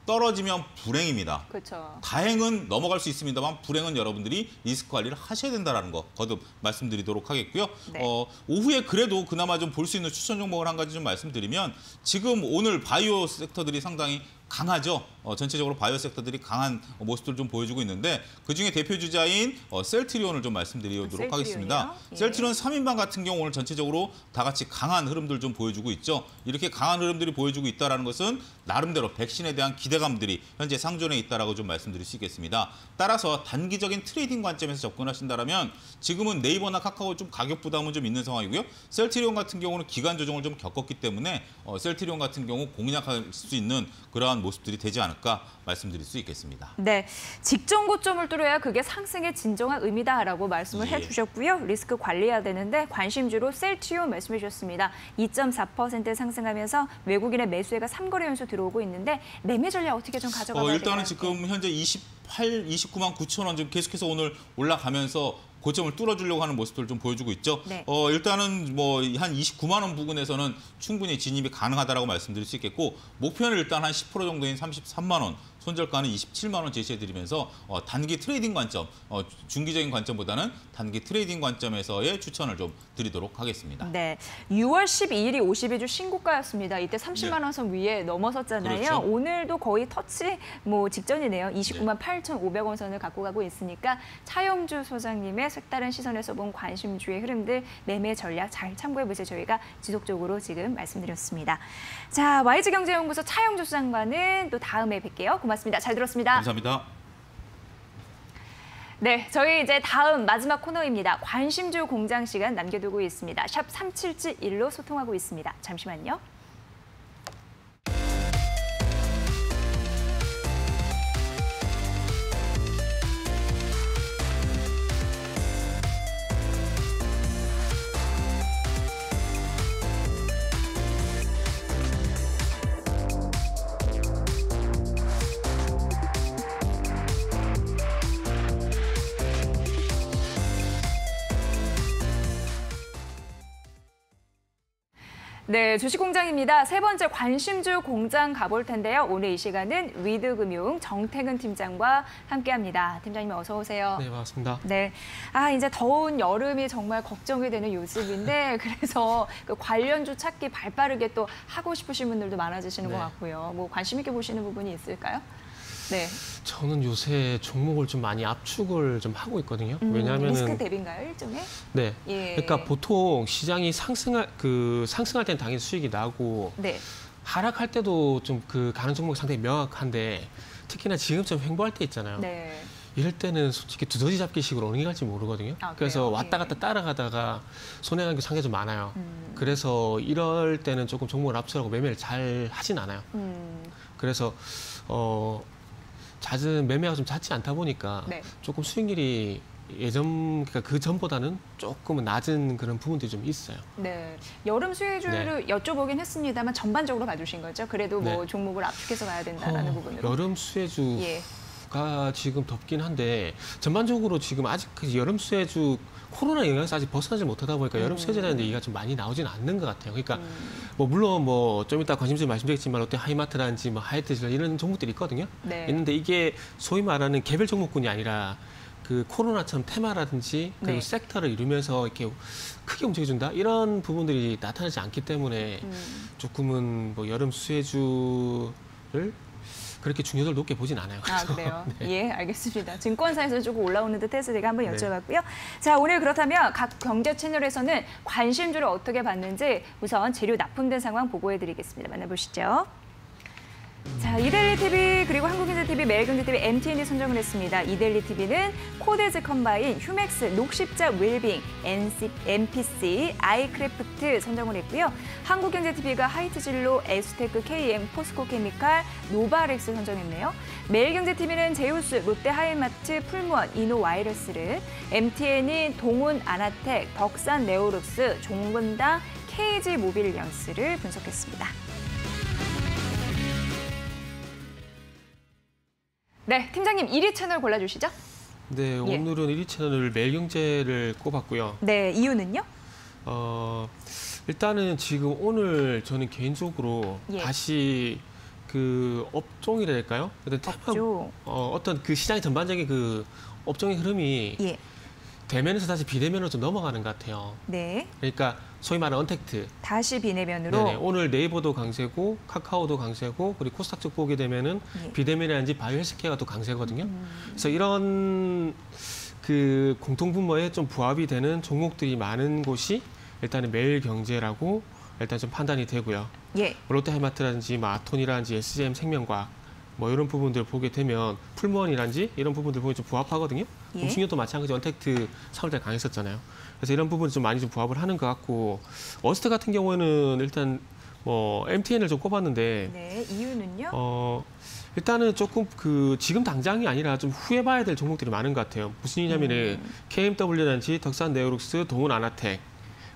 떨어지면 불행입니다. 그렇죠. 다행은 넘어갈 수 있습니다만 불행은 여러분들이 리스크 관리를 하셔야 된다는 거 거듭 말씀드리도록 하겠고요. 네. 오후에 그래도 그나마 좀 볼 수 있는 추천 종목을 한 가지 좀 말씀드리면 지금 오늘 바이오 섹터들이 상당히 강하죠. 전체적으로 바이오 섹터들이 강한 모습들을 좀 보여주고 있는데 그중에 대표 주자인 셀트리온을 좀 말씀드리도록 셀트리온이요? 하겠습니다. 예. 셀트리온 3인방 같은 경우 오늘 전체적으로 다 같이 강한 흐름들 좀 보여주고 있죠. 이렇게 강한 흐름들이 보여주고 있다는 것은 나름대로 백신에 대한 기대감들이 현재 상존해 있다라고 좀 말씀드릴 수 있겠습니다. 따라서 단기적인 트레이딩 관점에서 접근하신다면 지금은 네이버나 카카오 좀 가격 부담은 좀 있는 상황이고요. 셀트리온 같은 경우는 기간 조정을 좀 겪었기 때문에 셀트리온 같은 경우 공략할 수 있는 그러한 모습들이 되지 않을까 말씀드릴 수 있겠습니다. 네, 직전 고점을 뚫어야 그게 상승의 진정한 의미다라고 말씀을 예. 해주셨고요. 리스크 관리해야 되는데 관심주로 셀트리온 말씀해 주셨습니다. 2.4% 상승하면서 외국인의 매수세가 3거래 연속 들어오고 있는데 매매 전략 어떻게 좀 가져가 봐야 될까요? 일단은 지금 현재 29만 9천 원 지금 계속해서 오늘 올라가면서 고점을 뚫어주려고 하는 모습들을 좀 보여주고 있죠. 네. 일단은 뭐 한 29만 원 부근에서는 충분히 진입이 가능하다라고 말씀드릴 수 있겠고 목표는 일단 한 10% 정도인 33만 원. 손절가는 27만 원 제시해드리면서 단기 트레이딩 관점, 중기적인 관점보다는 단기 트레이딩 관점에서의 추천을 좀 드리도록 하겠습니다. 네, 6월 12일이 52주 신고가였습니다. 이때 30만 원 선 위에 넘어섰잖아요. 그렇죠. 오늘도 거의 터치 직전이네요. 29만 8,500원 선을 갖고 가고 있으니까 차영주 소장님의 색다른 시선에서 본 관심주의 흐름들 매매 전략 잘 참고해보세요. 저희가 지속적으로 지금 말씀드렸습니다. 자, YG경제연구소 차영주 소장과는 또 다음에 뵐게요. 고맙습니다. 잘 들었습니다. 감사합니다. 네, 저희 이제 다음 마지막 코너입니다. 관심주 공장 시간 남겨두고 있습니다. 샵 3771로 소통하고 있습니다. 잠시만요. 네, 주식공장입니다. 세 번째 관심주 공장 가볼 텐데요. 오늘 이 시간은 위드금융 정태근 팀장과 함께합니다. 팀장님 어서 오세요. 네, 반갑습니다. 네, 이제 더운 여름이 정말 걱정이 되는 요즘인데 그래서 그 관련주 찾기 발빠르게 또 하고 싶으신 분들도 많아지시는 네. 것 같고요. 뭐 관심 있게 보시는 부분이 있을까요? 네, 저는 요새 종목을 좀 많이 압축을 좀 하고 있거든요. 왜냐하면은 리스크 대비인가요, 일종의? 네, 예. 그러니까 보통 시장이 상승할 때는 당연히 수익이 나고 네, 하락할 때도 좀 그 가는 종목이 상당히 명확한데 특히나 지금처럼 횡보할 때 있잖아요. 네, 이럴 때는 솔직히 두더지 잡기식으로 어느 게 갈지 모르거든요. 아, 그래서 그래요? 왔다 예. 갔다 따라가다가 손해가는 게 상당히 좀 많아요. 그래서 이럴 때는 조금 종목을 압축하고 매매를 잘 하진 않아요. 그래서 잦은 매매가 좀 잦지 않다 보니까 네. 조금 수익률이 그러니까 그 전보다는 조금은 낮은 그런 부분들이 좀 있어요. 네, 여름 수혜주를 여쭤보긴 했습니다만 전반적으로 봐주신 거죠. 그래도 뭐 네. 종목을 압축해서 가야 된다는 부분으로. 여름 수혜주가 예. 지금 덥긴 한데 전반적으로 지금 아직 그 여름 수혜주 코로나 영향에서 아직 벗어나지 못하다 보니까 여름 수혜주에 대한 얘기가 좀 많이 나오지는 않는 것 같아요. 그러니까 뭐 물론 뭐 좀 이따 관심주 말씀드리겠지만 롯데 하이마트라든지 뭐 하이트질 이런 종목들이 있거든요. 네. 있는데 이게 소위 말하는 개별 종목군이 아니라 그 코로나처럼 테마라든지 그리고 네. 섹터를 이루면서 이렇게 크게 움직여준다 이런 부분들이 나타나지 않기 때문에 조금은 뭐 여름 수혜주를 그렇게 중요도를 높게 보진 않아요. 아, 그래서. 그래요? 네. 예, 알겠습니다. 증권사에서 조금 올라오는 듯 해서 제가 한번 네. 여쭤봤고요. 자, 오늘 그렇다면 각 경제 채널에서는 관심주를 어떻게 봤는지 우선 재료 납품된 상황 보고해드리겠습니다. 만나보시죠. 자, 이데일리 TV 그리고 한국경제TV, 매일경제TV, MTN이 선정을 했습니다. 이데일리TV는 코데즈 컴바인, 휴맥스, 녹십자 웰빙, MPC, 아이크래프트 선정을 했고요. 한국경제TV가 하이트진로, 에스테크, KM, 포스코케미칼, 노바렉스 선정했네요. 매일경제TV는 제우스, 롯데하이마트, 풀무원, 이노와이러스를, MTN이 동훈, 아나텍, 덕산 네오룩스, 종근당, KG모빌리언스를 분석했습니다. 네, 팀장님 1위 채널 골라주시죠. 네, 오늘은 1위 채널을 매일경제를 꼽았고요. 네, 이유는요? 일단은 지금 오늘 저는 개인적으로 다시 그 업종이라 할까요? 업종. 어떤 그 시장의 전반적인 그 업종의 흐름이 대면에서 다시 비대면으로 좀 넘어가는 것 같아요. 네. 그러니까 소위 말하는 언택트. 다시 비대면으로. 네네. 오늘 네이버도 강세고 카카오도 강세고 그리고 코스닥 쪽 보게 되면은 비대면이라든지 바이오 헬스케어가 또 강세거든요. 그래서 이런 그 공통분모에 좀 부합이 되는 종목들이 많은 곳이 일단은 매일경제라고 일단 좀 판단이 되고요. 롯데하이마트라든지 아톤이라든지 SGM 생명과학 뭐 이런 부분들 보게 되면 풀무원이라든지 이런 부분들 보면 좀 부합하거든요. 중요도 마찬가지 언택트 4월달 강했었잖아요. 그래서 이런 부분이 좀 많이 좀 부합을 하는 것 같고 어스트 같은 경우에는 일단 뭐 MTN을 좀 꼽았는데 네, 이유는요? 일단은 조금 그 지금 당장이 아니라 좀 후에 봐야 될 종목들이 많은 것 같아요. 무슨 얘기냐면은 KMW라든지 덕산 네오룩스, 동훈 아나텍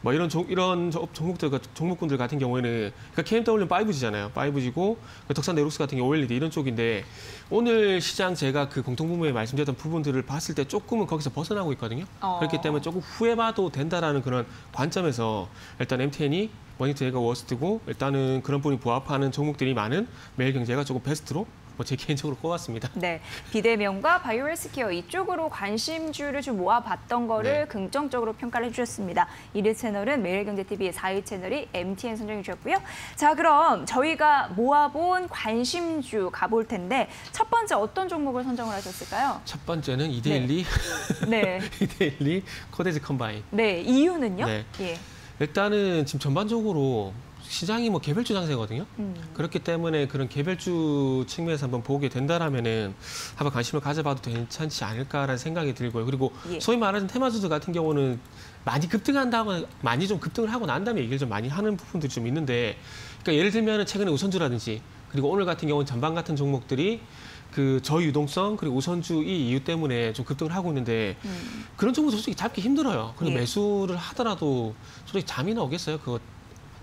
뭐 이런 종목군들 같은 경우에는 그러니까 KMW는 5G잖아요. 5G고 덕산 네오룩스 같은 게 OLED 이런 쪽인데 오늘 시장 제가 그 공통분모에 말씀드렸던 부분들을 봤을 때 조금은 거기서 벗어나고 있거든요. 그렇기 때문에 조금 후에 봐도 된다라는 그런 관점에서 일단 MTN이 머니터리가 워스트고 일단은 그런 부분이 부합하는 종목들이 많은 매일경제가 조금 베스트로 제 개인적으로 꼽았습니다. 네, 비대면과 바이오 헬스케어 이쪽으로 관심주를 좀 모아봤던 거를 긍정적으로 평가를 해주셨습니다. 1위 채널은 매일경제TV, 4위 채널이 MTN 선정해 주셨고요. 자, 그럼 저희가 모아본 관심주 가볼 텐데 첫 번째 어떤 종목을 선정을 하셨을까요? 첫 번째는 이데일리, 네. 이데일리 코데즈 컴바인. 네, 이유는요? 네. 일단은 지금 전반적으로 시장이 뭐 개별주 장세거든요. 그렇기 때문에 그런 개별주 측면에서 한번 보게 된다라면은 한번 관심을 가져봐도 괜찮지 않을까라는 생각이 들고요. 그리고 소위 말하는 테마주들 같은 경우는 많이 좀 급등을 하고 난 다음에 얘기를 좀 많이 하는 부분들이 좀 있는데, 그러니까 예를 들면 최근에 우선주라든지 그리고 오늘 같은 경우는 전방 같은 종목들이 그 저유동성 그리고 우선주 이 이유 때문에 좀 급등을 하고 있는데 그런 종목 솔직히 잡기 힘들어요. 그리고 매수를 하더라도 솔직히 잠이나 오겠어요. 그거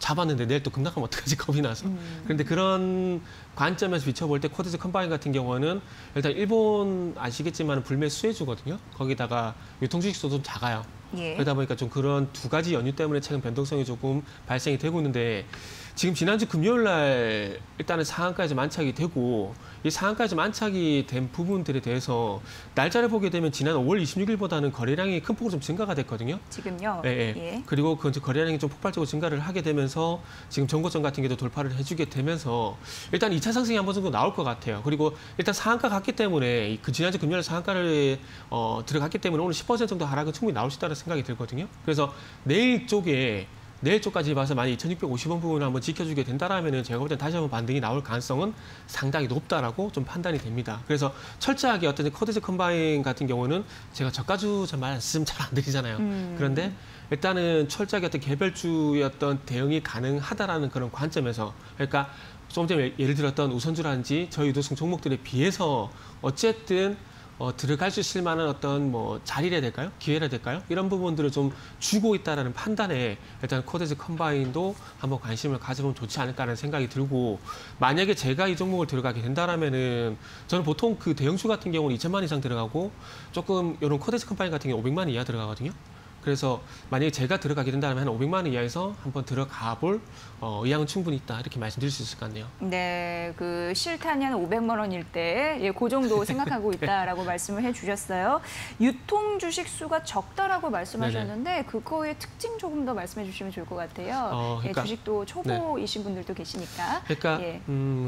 잡았는데 내일 또 급락하면 어떡하지 겁이 나서. 그런데 그런 관점에서 비춰볼 때 코데즈 컴바인 같은 경우는 일단 일본 아시겠지만 불매 수혜주거든요. 거기다가 유통주식수도 좀 작아요. 그러다 보니까 좀 그런 두 가지 연유 때문에 최근 변동성이 조금 발생이 되고 있는데 지금 지난주 금요일 날 일단은 상한가에서 만착이 되고 이 상한가에서 만착이 된 부분들에 대해서 날짜를 보게 되면 지난 5월 26일보다는 거래량이 큰 폭으로 좀 증가가 됐거든요. 지금요? 네. 그리고 그 거래량이 좀 폭발적으로 증가를 하게 되면서 지금 정고점 같은 게도 돌파를 해주게 되면서 일단 2차 상승이 한 번 정도 나올 것 같아요. 그리고 일단 상한가 갔기 때문에 그 지난주 금요일 상한가를 들어갔기 때문에 오늘 10% 정도 하락은 충분히 나올 수 있다는 생각이 들거든요. 그래서 내일 쪽까지 봐서 만약 2,650원 부분을 한번 지켜주게 된다라면은 제가 볼 땐 다시 한번 반등이 나올 가능성은 상당히 높다라고 좀 판단이 됩니다. 그래서 철저하게 어떤 코데즈 컴바인 같은 경우는 제가 저가주 말씀 잘 안 드리잖아요. 그런데 일단은 철저하게 어떤 개별주의 어떤 대응이 가능하다라는 그런 관점에서 그러니까 좀 전에 예를 들었던 우선주라든지 저유도성 종목들에 비해서 어쨌든 들어갈 수 있을 만한 어떤 뭐 자리라 될까요? 기회라 될까요? 이런 부분들을 좀 주고 있다라는 판단에 일단 코데즈 컴바인도 한번 관심을 가져보면 좋지 않을까라는 생각이 들고 만약에 제가 이 종목을 들어가게 된다라면은 저는 보통 그 대형주 같은 경우는 2천만 이상 들어가고 조금 이런 코데즈 컴바인 같은 경우 500만 이하 들어가거든요. 그래서 만약에 제가 들어가게 된다면 한 500만 원 이하에서 한번 들어가 볼 의향은 충분히 있다 이렇게 말씀드릴 수 있을 것 같네요. 네, 그 실탄이 한 500만 원일 때 그 정도 생각하고 있다라고 말씀을 해주셨어요. 유통 주식 수가 적다라고 말씀하셨는데 그거의 특징 조금 더 말씀해 주시면 좋을 것 같아요. 그러니까, 주식도 초보이신 분들도 계시니까. 그러니까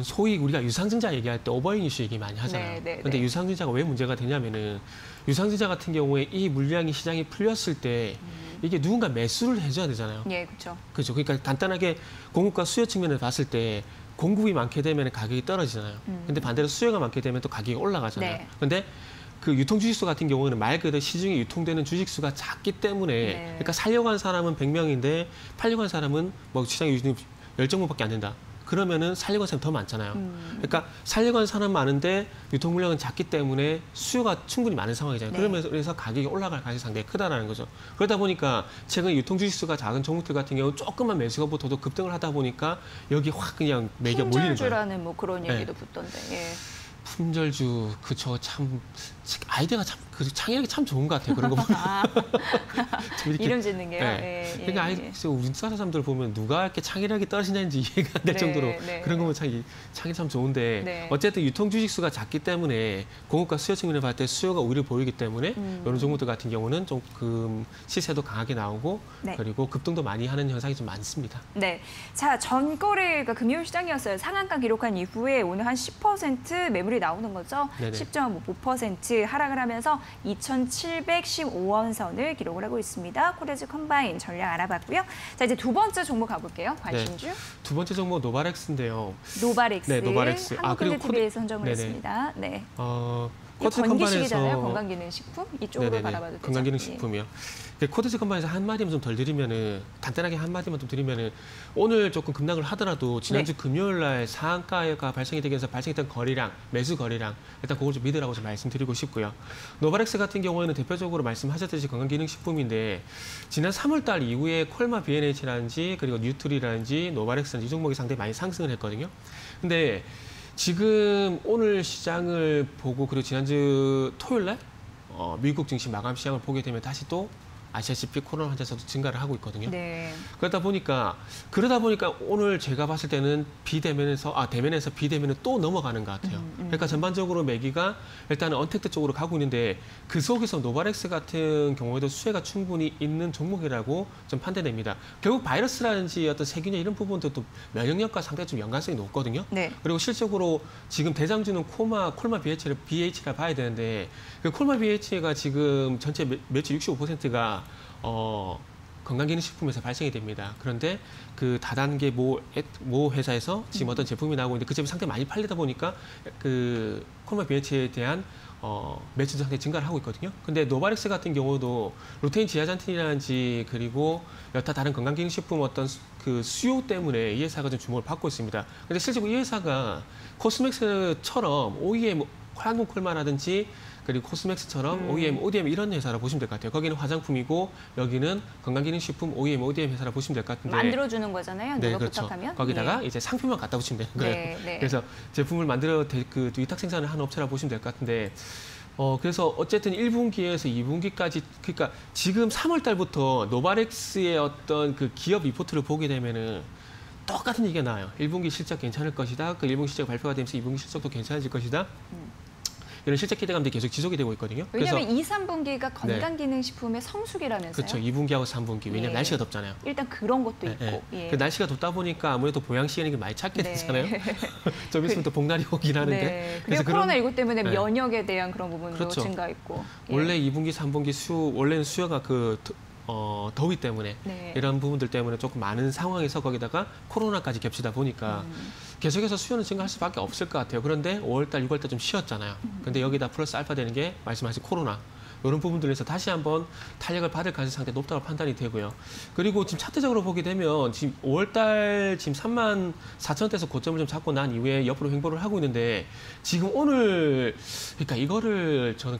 소위 우리가 유상증자 얘기할 때 오버인 이슈 얘기 많이 하잖아요. 그런데 유상증자가 왜 문제가 되냐면은 유상증자 같은 경우에 이 물량이 시장에 풀렸을 때 이게 누군가 매수를 해줘야 되잖아요. 그렇죠. 그렇죠. 그러니까 간단하게 공급과 수요 측면을 봤을 때 공급이 많게 되면 가격이 떨어지잖아요. 근데 반대로 수요가 많게 되면 또 가격이 올라가잖아요. 네. 근데 그 유통 주식수 같은 경우는 말 그대로 시중에 유통되는 주식수가 작기 때문에 네. 그러니까 살려고 한 사람은 100명인데 팔려고 한 사람은 뭐 시장에 유통 10종목밖에 안 된다. 그러면은 살려고 한 사람이 더 많잖아요. 그러니까 살려고 한 사람 많은데 유통 물량은 작기 때문에 수요가 충분히 많은 상황이잖아요. 네. 그러면서 가격이 올라갈 가능성이 상당히 크다라는 거죠. 그러다 보니까 최근 유통 주식수가 작은 종목들 같은 경우 조금만 매수가 붙어도 급등을 하다 보니까 여기 확 그냥 매기가 몰리는 거예요. 품절주라는 뭐 그런 네. 얘기도 붙던데. 예. 품절주 그쵸 참 아이디어가 참 그 창의력이 참 좋은 것 같아요. 그런 거 보면. 참 이렇게 이름 짓는 게요. 네. 예, 그러니까 예. 우리나라 사람들 보면 누가 이렇게 창의력이 떨어지는지 이해가 안 될 네, 정도로 네. 그런 거면 창의 참 좋은데 네. 어쨌든 유통 주식수가 작기 때문에 공급과 수요 측면을 봤을 때 수요가 우위를 보이기 때문에 이런 종목들 같은 경우는 조금 시세도 강하게 나오고 네. 그리고 급등도 많이 하는 현상이 좀 많습니다. 네. 자, 전거래가 금요일 시장이었어요. 상한가 기록한 이후에 오늘 한 10% 매물이 나오는 거죠. 네네. 10.5% 하락을 하면서 2,715원 선을 기록을 하고 있습니다. 코레즈 컴바인 전략 알아봤고요. 자, 이제 두 번째 종목 가볼게요. 관심주. 두 번째 종목 노바렉스인데요. 노바렉스. 네, 노바렉스. 한국경제TV에서 선정을 네네. 했습니다. 네. 코드즈 건기식이잖아요. 컴바인에서 건강기능식품. 이쪽으로 바라봐도 되죠. 건강기능식품이요. 코드즈 컴바인에서 한마디만 좀 덜 드리면은 간단하게 한마디만 좀 드리면은 오늘 조금 급락을 하더라도 지난주 네. 금요일 날 상한가가 발생이 되기 위해서 발생했던 거래량, 매수 거래량 일단 그걸 좀 믿으라고 좀 말씀드리고 싶고요. 노바렉스 같은 경우에는 대표적으로 말씀하셨듯이 건강기능식품인데 지난 3월 달 이후에 콜마 B&H라든지 그리고 뉴트리라든지 노바렉스라든지 이 종목이 상당히 많이 상승을 했거든요. 근데 지금 오늘 시장을 보고 그리고 지난주 토요일 날 미국 증시 마감 시장을 보게 되면 다시 또 아시다시피 코로나 환자 수도 증가를 하고 있거든요. 네. 그러다 보니까 오늘 제가 봤을 때는 대면에서 비대면은 또 넘어가는 것 같아요. 그러니까 전반적으로 매기가 일단은 언택트 쪽으로 가고 있는데 그 속에서 노바렉스 같은 경우에도 수혜가 충분히 있는 종목이라고 좀 판단됩니다. 결국 바이러스라든지 어떤 세균이나 이런 부분들도 면역력과 상당히 좀 연관성이 높거든요. 네. 그리고 실적으로 지금 대장주는 콜마 BH라 봐야 되는데 그 콜마 BH가 지금 전체 매출 65%가 건강기능식품에서 발생이 됩니다. 그런데 그 다단계 모 회사에서 지금 어떤 제품이 나오고 있는데 그 제품이 상당히 많이 팔리다 보니까 그 콜마 BH에 대한 매출도 상당히 증가를 하고 있거든요. 근데 노바렉스 같은 경우도 루테인 지아잔틴이라든지 그리고 여타 다른 건강기능식품 어떤 그 수요 때문에 이 회사가 좀 주목을 받고 있습니다. 근데 실제로 이 회사가 코스맥스처럼 OEM 한국 콜마라든지 그리고 코스맥스처럼 OEM, ODM 이런 회사라 보시면 될 것 같아요. 거기는 화장품이고 여기는 건강기능식품 OEM, ODM 회사라 보시면 될 것 같은데. 만들어주는 거잖아요. 누가 그렇죠. 부탁하면. 거기다가 네. 이제 상품만 갖다 붙이면 되는 거예요. 네, 네. 그래서 제품을 만들어 그 위탁 생산을 하는 업체라 보시면 될 것 같은데. 그래서 어쨌든 1분기에서 2분기까지 그러니까 지금 3월 달부터 노바렉스의 어떤 그 기업 리포트를 보게 되면은 똑같은 얘기가 나와요. 1분기 실적 괜찮을 것이다. 그 1분기 실적 발표가 되면서 2분기 실적도 괜찮아질 것이다. 이런 실적 기대감들이 계속 지속이 되고 있거든요. 왜냐하면 그래서 2, 3분기가 건강기능식품의 성수기라면서요. 그렇죠. 2분기하고 3분기. 왜냐하면 예. 날씨가 덥잖아요. 일단 그런 것도 예, 있고. 예. 예. 그 날씨가 덥다 보니까 아무래도 보양식을 많이 찾게 네. 되잖아요. 좀 있으면 또 복날이 오긴 하는데. 네. 그리고 코로나19 때문에 네. 면역에 대한 그런 부분도 그렇죠. 증가했고. 예. 원래 2분기, 3분기 원래는 수요가 더위 때문에 네. 이런 부분들 때문에 조금 많은 상황에서 거기다가 코로나까지 겹치다 보니까 계속해서 수요는 증가할 수밖에 없을 것 같아요. 그런데 5월달, 6월달 좀 쉬었잖아요. 근데 여기다 플러스 알파 되는 게 말씀하신 코로나. 이런 부분들에서 다시 한번 탄력을 받을 가능성이 상당히 높다고 판단이 되고요. 그리고 지금 차트적으로 보게 되면 지금 5월달 지금 34,000대에서 고점을 좀 잡고 난 이후에 옆으로 횡보를 하고 있는데 지금 오늘 그러니까 이거를 저는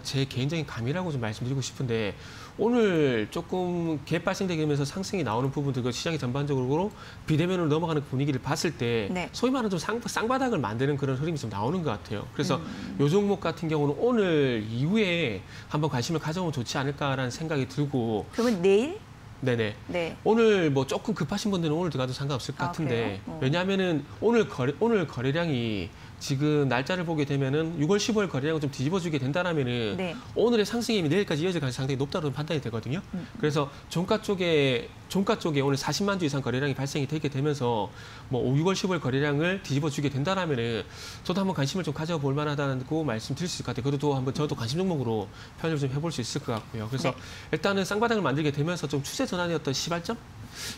제 개인적인 감이라고 좀 말씀드리고 싶은데 오늘 조금 갭 발생되면서 상승이 나오는 부분들 시장이 전반적으로 비대면으로 넘어가는 분위기를 봤을 때 네. 소위 말하는 좀 쌍바닥을 만드는 그런 흐름이 좀 나오는 것 같아요. 그래서 요 종목 같은 경우는 오늘 이후에 한번 관심을 가져보면 좋지 않을까라는 생각이 들고 그러면 내일? 네네. 네. 오늘 뭐 조금 급하신 분들은 오늘 들어가도 상관없을 것 같은데 그래요? 왜냐하면은 오늘 거래량이 지금 날짜를 보게 되면은 6월, 10월 거래량을 좀 뒤집어주게 된다라면은 네. 오늘의 상승이 내일까지 이어질 가능성이 상당히 높다고 판단이 되거든요. 그래서 종가 쪽에 오늘 40만 주 이상 거래량이 발생이 되게 되면서 뭐 6월, 10월 거래량을 뒤집어주게 된다라면은 저도 한번 관심을 좀 가져볼 만하다고 말씀드릴 수 있을 것 같아요. 그래도 한번 저도 관심 종목으로 편입을 좀 해볼 수 있을 것 같고요. 그래서 네. 일단은 쌍바닥을 만들게 되면서 좀 추세 전환의 어떤 시발점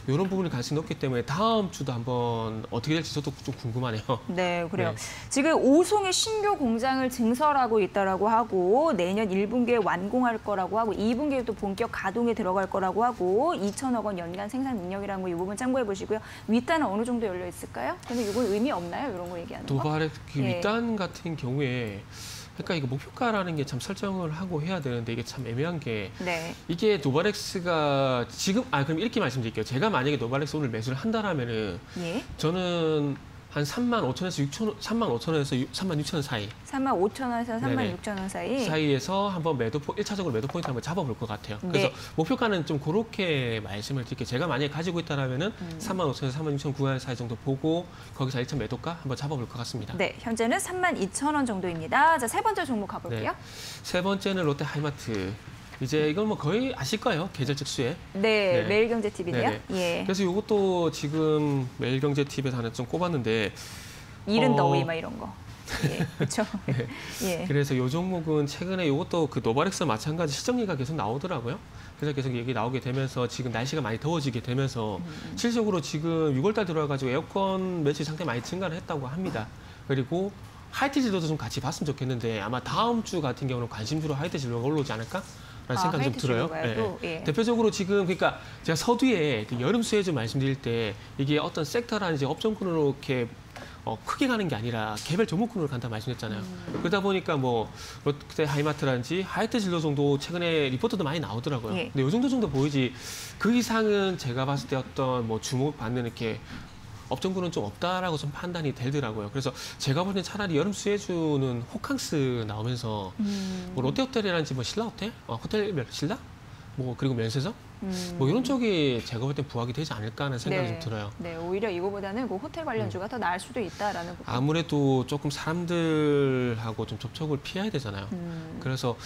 이런 부분이 가능성이 높기 때문에 다음 주도 한번 어떻게 될지 저도 좀 궁금하네요. 네, 그래요. 네. 지금 오송의 신규 공장을 증설하고 있다라고 하고 내년 1분기에 완공할 거라고 하고 2분기에 또 본격 가동에 들어갈 거라고 하고 2천억 원 연간 생산 능력이라는 거 이 부분 참고해 보시고요. 윗단은 어느 정도 열려 있을까요? 근데 이건 의미 없나요? 이런 거 얘기하는 거? 도발의 그 예. 윗단 같은 경우에 그러니까 이거 목표가라는 게 참 설정을 하고 해야 되는데 이게 참 애매한 게 네. 이게 노바렉스가 지금 그럼 이렇게 말씀드릴게요. 제가 만약에 노바렉스 오늘 매수를 한다라면은 예. 저는 한 35,000원에서 36,000원 사이 35,000원에서 네네. 36,000원 사이. 사이에서 한번 1차적으로 매도 포인트 한번 잡아볼 것 같아요. 그래서 네. 목표가는 좀 그렇게 말씀을 드릴게요. 제가 만약에 가지고 있다라면은 35,000원에서 36,900원 사이 정도 보고 거기서 1차 매도가 한번 잡아볼 것 같습니다. 네, 현재는 32,000원 정도입니다. 자, 세 번째 종목 가볼게요. 세 번째는 롯데 하이마트. 이제 이건 뭐 거의 아실 거예요. 계절 즉수에. 네, 네. 매일경제 TV인데요. 네네. 예. 그래서 이것도 지금 매일경제 TV에서 하나 좀 꼽았는데 이른 어, 더위 막 이런 거. 예, 그렇죠. 네. 예. 그래서 이 종목은 최근에 이것도 그 노바렉스와 마찬가지 실적리가 계속 나오더라고요. 그래서 계속 얘기 나오게 되면서 지금 날씨가 많이 더워지게 되면서 실질적으로 지금 6월달 들어와가지고 에어컨 매출 상당히 많이 증가를 했다고 합니다. 그리고 하이트 진로도 좀 같이 봤으면 좋겠는데 아마 다음 주 같은 경우는 관심주로 하이트 진로가 올라오지 않을까? 라는 생각이 좀 하이트 들어요. 진로가요, 또? 예. 대표적으로 지금 그러니까 제가 서두에 그 여름 수혜주 말씀드릴 때 이게 어떤 섹터라든지 업종군으로 이렇게 크게 가는 게 아니라 개별 종목군으로 간다 말씀드렸잖아요. 그러다 보니까 뭐 롯데 하이마트라든지 하이트 진로 정도 최근에 리포트도 많이 나오더라고요. 예. 근데 이 정도 보이지 그 이상은 제가 봤을 때 어떤 뭐 주목받는 이렇게 업종군은 좀 없다라고 좀 판단이 되더라고요. 그래서 제가 볼 땐 차라리 여름 수혜주는 호캉스 나오면서 뭐 롯데호텔이라든지 뭐 신라호텔, 호텔 신라, 뭐 그리고 면세점, 뭐 이런 쪽이 제가 볼 땐 부각이 되지 않을까 하는 생각이 좀 들어요. 네, 오히려 이거보다는 그 호텔 관련주가 더 나을 수도 있다라는 부분. 아무래도 조금 사람들하고 좀 접촉을 피해야 되잖아요. 그래서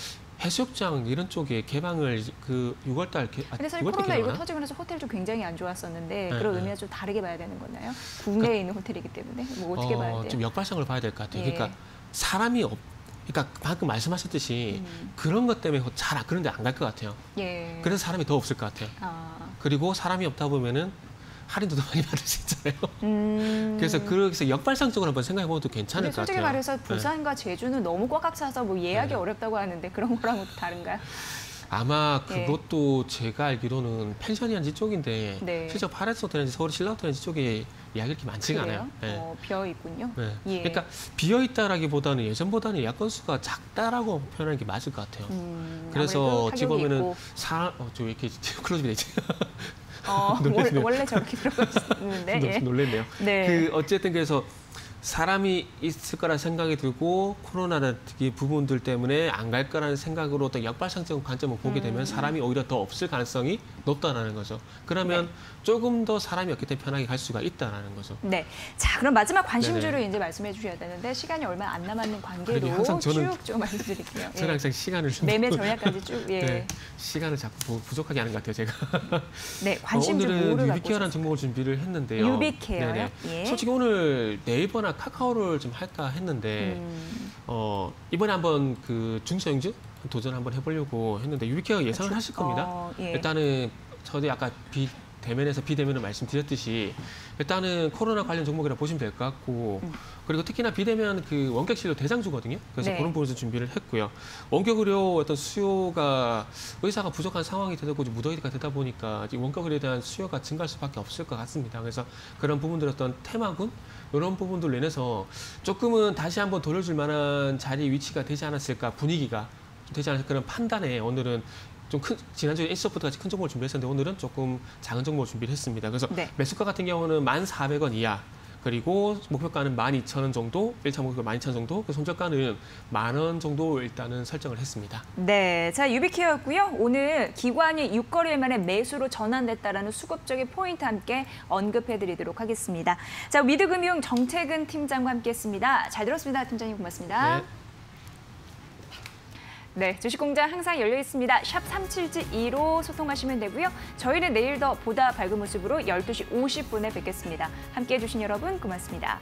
해수욕장 이런 쪽에 개방을 그 6월달 근데 사실 코로나19 터지고 나서 호텔도 굉장히 안 좋았었는데 그런 의미와 좀 다르게 봐야 되는 건가요? 국내에 있는 호텔이기 때문에 뭐 어떻게 봐야 돼요? 좀 역발상을 봐야 될 것 같아요. 예. 그러니까 사람이 그러니까 방금 말씀하셨듯이 그런 것 때문에 잘 그런 데 안 갈 것 같아요. 예. 그래서 사람이 더 없을 것 같아요. 그리고 사람이 없다 보면은 할인도 더 많이 받을 수 있잖아요. 그래서 역발상적으로 한번 생각해 보면 괜찮을 것 같아요. 솔직히 말해서 부산과 제주는 너무 꽉 차서 뭐 예약이 네. 어렵다고 하는데 그런 거랑은 또 다른가요? 아마 예. 그것도 제가 알기로는 펜션이란지 쪽인데 네. 실제 파레스 호텔인지 서울 신라호텔인지 쪽에 예약이 이렇게 많지가 그래요? 않아요. 네. 비어 있군요. 네. 예. 그러니까 비어 있다라기보다는 예전보다는 예약 건수가 작다라고 표현하는 게 맞을 것 같아요. 그래서 아무래도 어찌 타격이 보면은 있고. 저 이렇게 클로즈가 되지. 원래, 놀랐네요. 저렇게 들어갔는데. 예. 놀랬네요. 네. 어쨌든 그래서 사람이 있을 거라 생각이 들고 코로나라는 부분들 때문에 안 갈 거라는 생각으로 어떤 역발상적 관점을 보게 되면 사람이 오히려 더 없을 가능성이 높다라는 거죠. 그러면 조금 더 사람이 없기 때문에 편하게 갈 수가 있다라는 거죠. 네. 자, 그럼 마지막 관심주를 네네. 이제 말씀해 주셔야 되는데 시간이 얼마 안 남았는 관계로 그러게 항상 저는- 쭉 말씀드릴게요. 저는 항상 시간을 좀 매매 전략까지 쭉. 예. 네, 시간을 자꾸 부족하게 하는 것 같아요, 제가. 네, 관심주 오늘은 뭐를 갖고 유비케어라는 오셨어요? 종목을 준비를 했는데요. 유비케어요? 네네. 예. 솔직히 오늘 네이버나 카카오를 좀 할까 했는데 이번에 한번 그 중소형주 도전 한번 해보려고 했는데 유비케어 예상을 하실 겁니다. 예. 일단은 저도 아까 비대면을 말씀드렸듯이 일단은 코로나 관련 종목이라 보시면 될 것 같고 그리고 특히나 비대면 그 원격 진료 대장주거든요. 그래서 네. 그런 부분에서 준비를 했고요. 원격 의료 어떤 수요가 의사가 부족한 상황이 되고 무더위가 되다 보니까 원격 의료에 대한 수요가 증가할 수밖에 없을 것 같습니다. 그래서 그런 부분들 어떤 테마군 이런 부분들로 인해서 조금은 다시 한번 돌려줄 만한 자리 위치가 되지 않았을까 분위기가 되지 않았을까 그런 판단에 오늘은 좀 지난주에 H소프트 같이 큰 종목을 준비했었는데 오늘은 조금 작은 종목을 준비를 했습니다. 그래서 네. 매수가 같은 경우는 1,400원 이하 그리고 목표가는 12,000원 정도, 1차 목표가 12,000원 정도, 그 손절가는 10,000원 정도 일단은 설정을 했습니다. 네, 자 유비케어였고요. 오늘 기관이 6거래일 만에 매수로 전환됐다라는 수급적인 포인트 함께 언급해드리도록 하겠습니다. 자 위드금융 정채근 팀장과 함께했습니다. 잘 들었습니다, 팀장님 고맙습니다. 네. 네, 주식공장 항상 열려 있습니다. 샵 3772로 소통하시면 되고요. 저희는 내일 더 보다 밝은 모습으로 12시 50분에 뵙겠습니다. 함께해 주신 여러분 고맙습니다.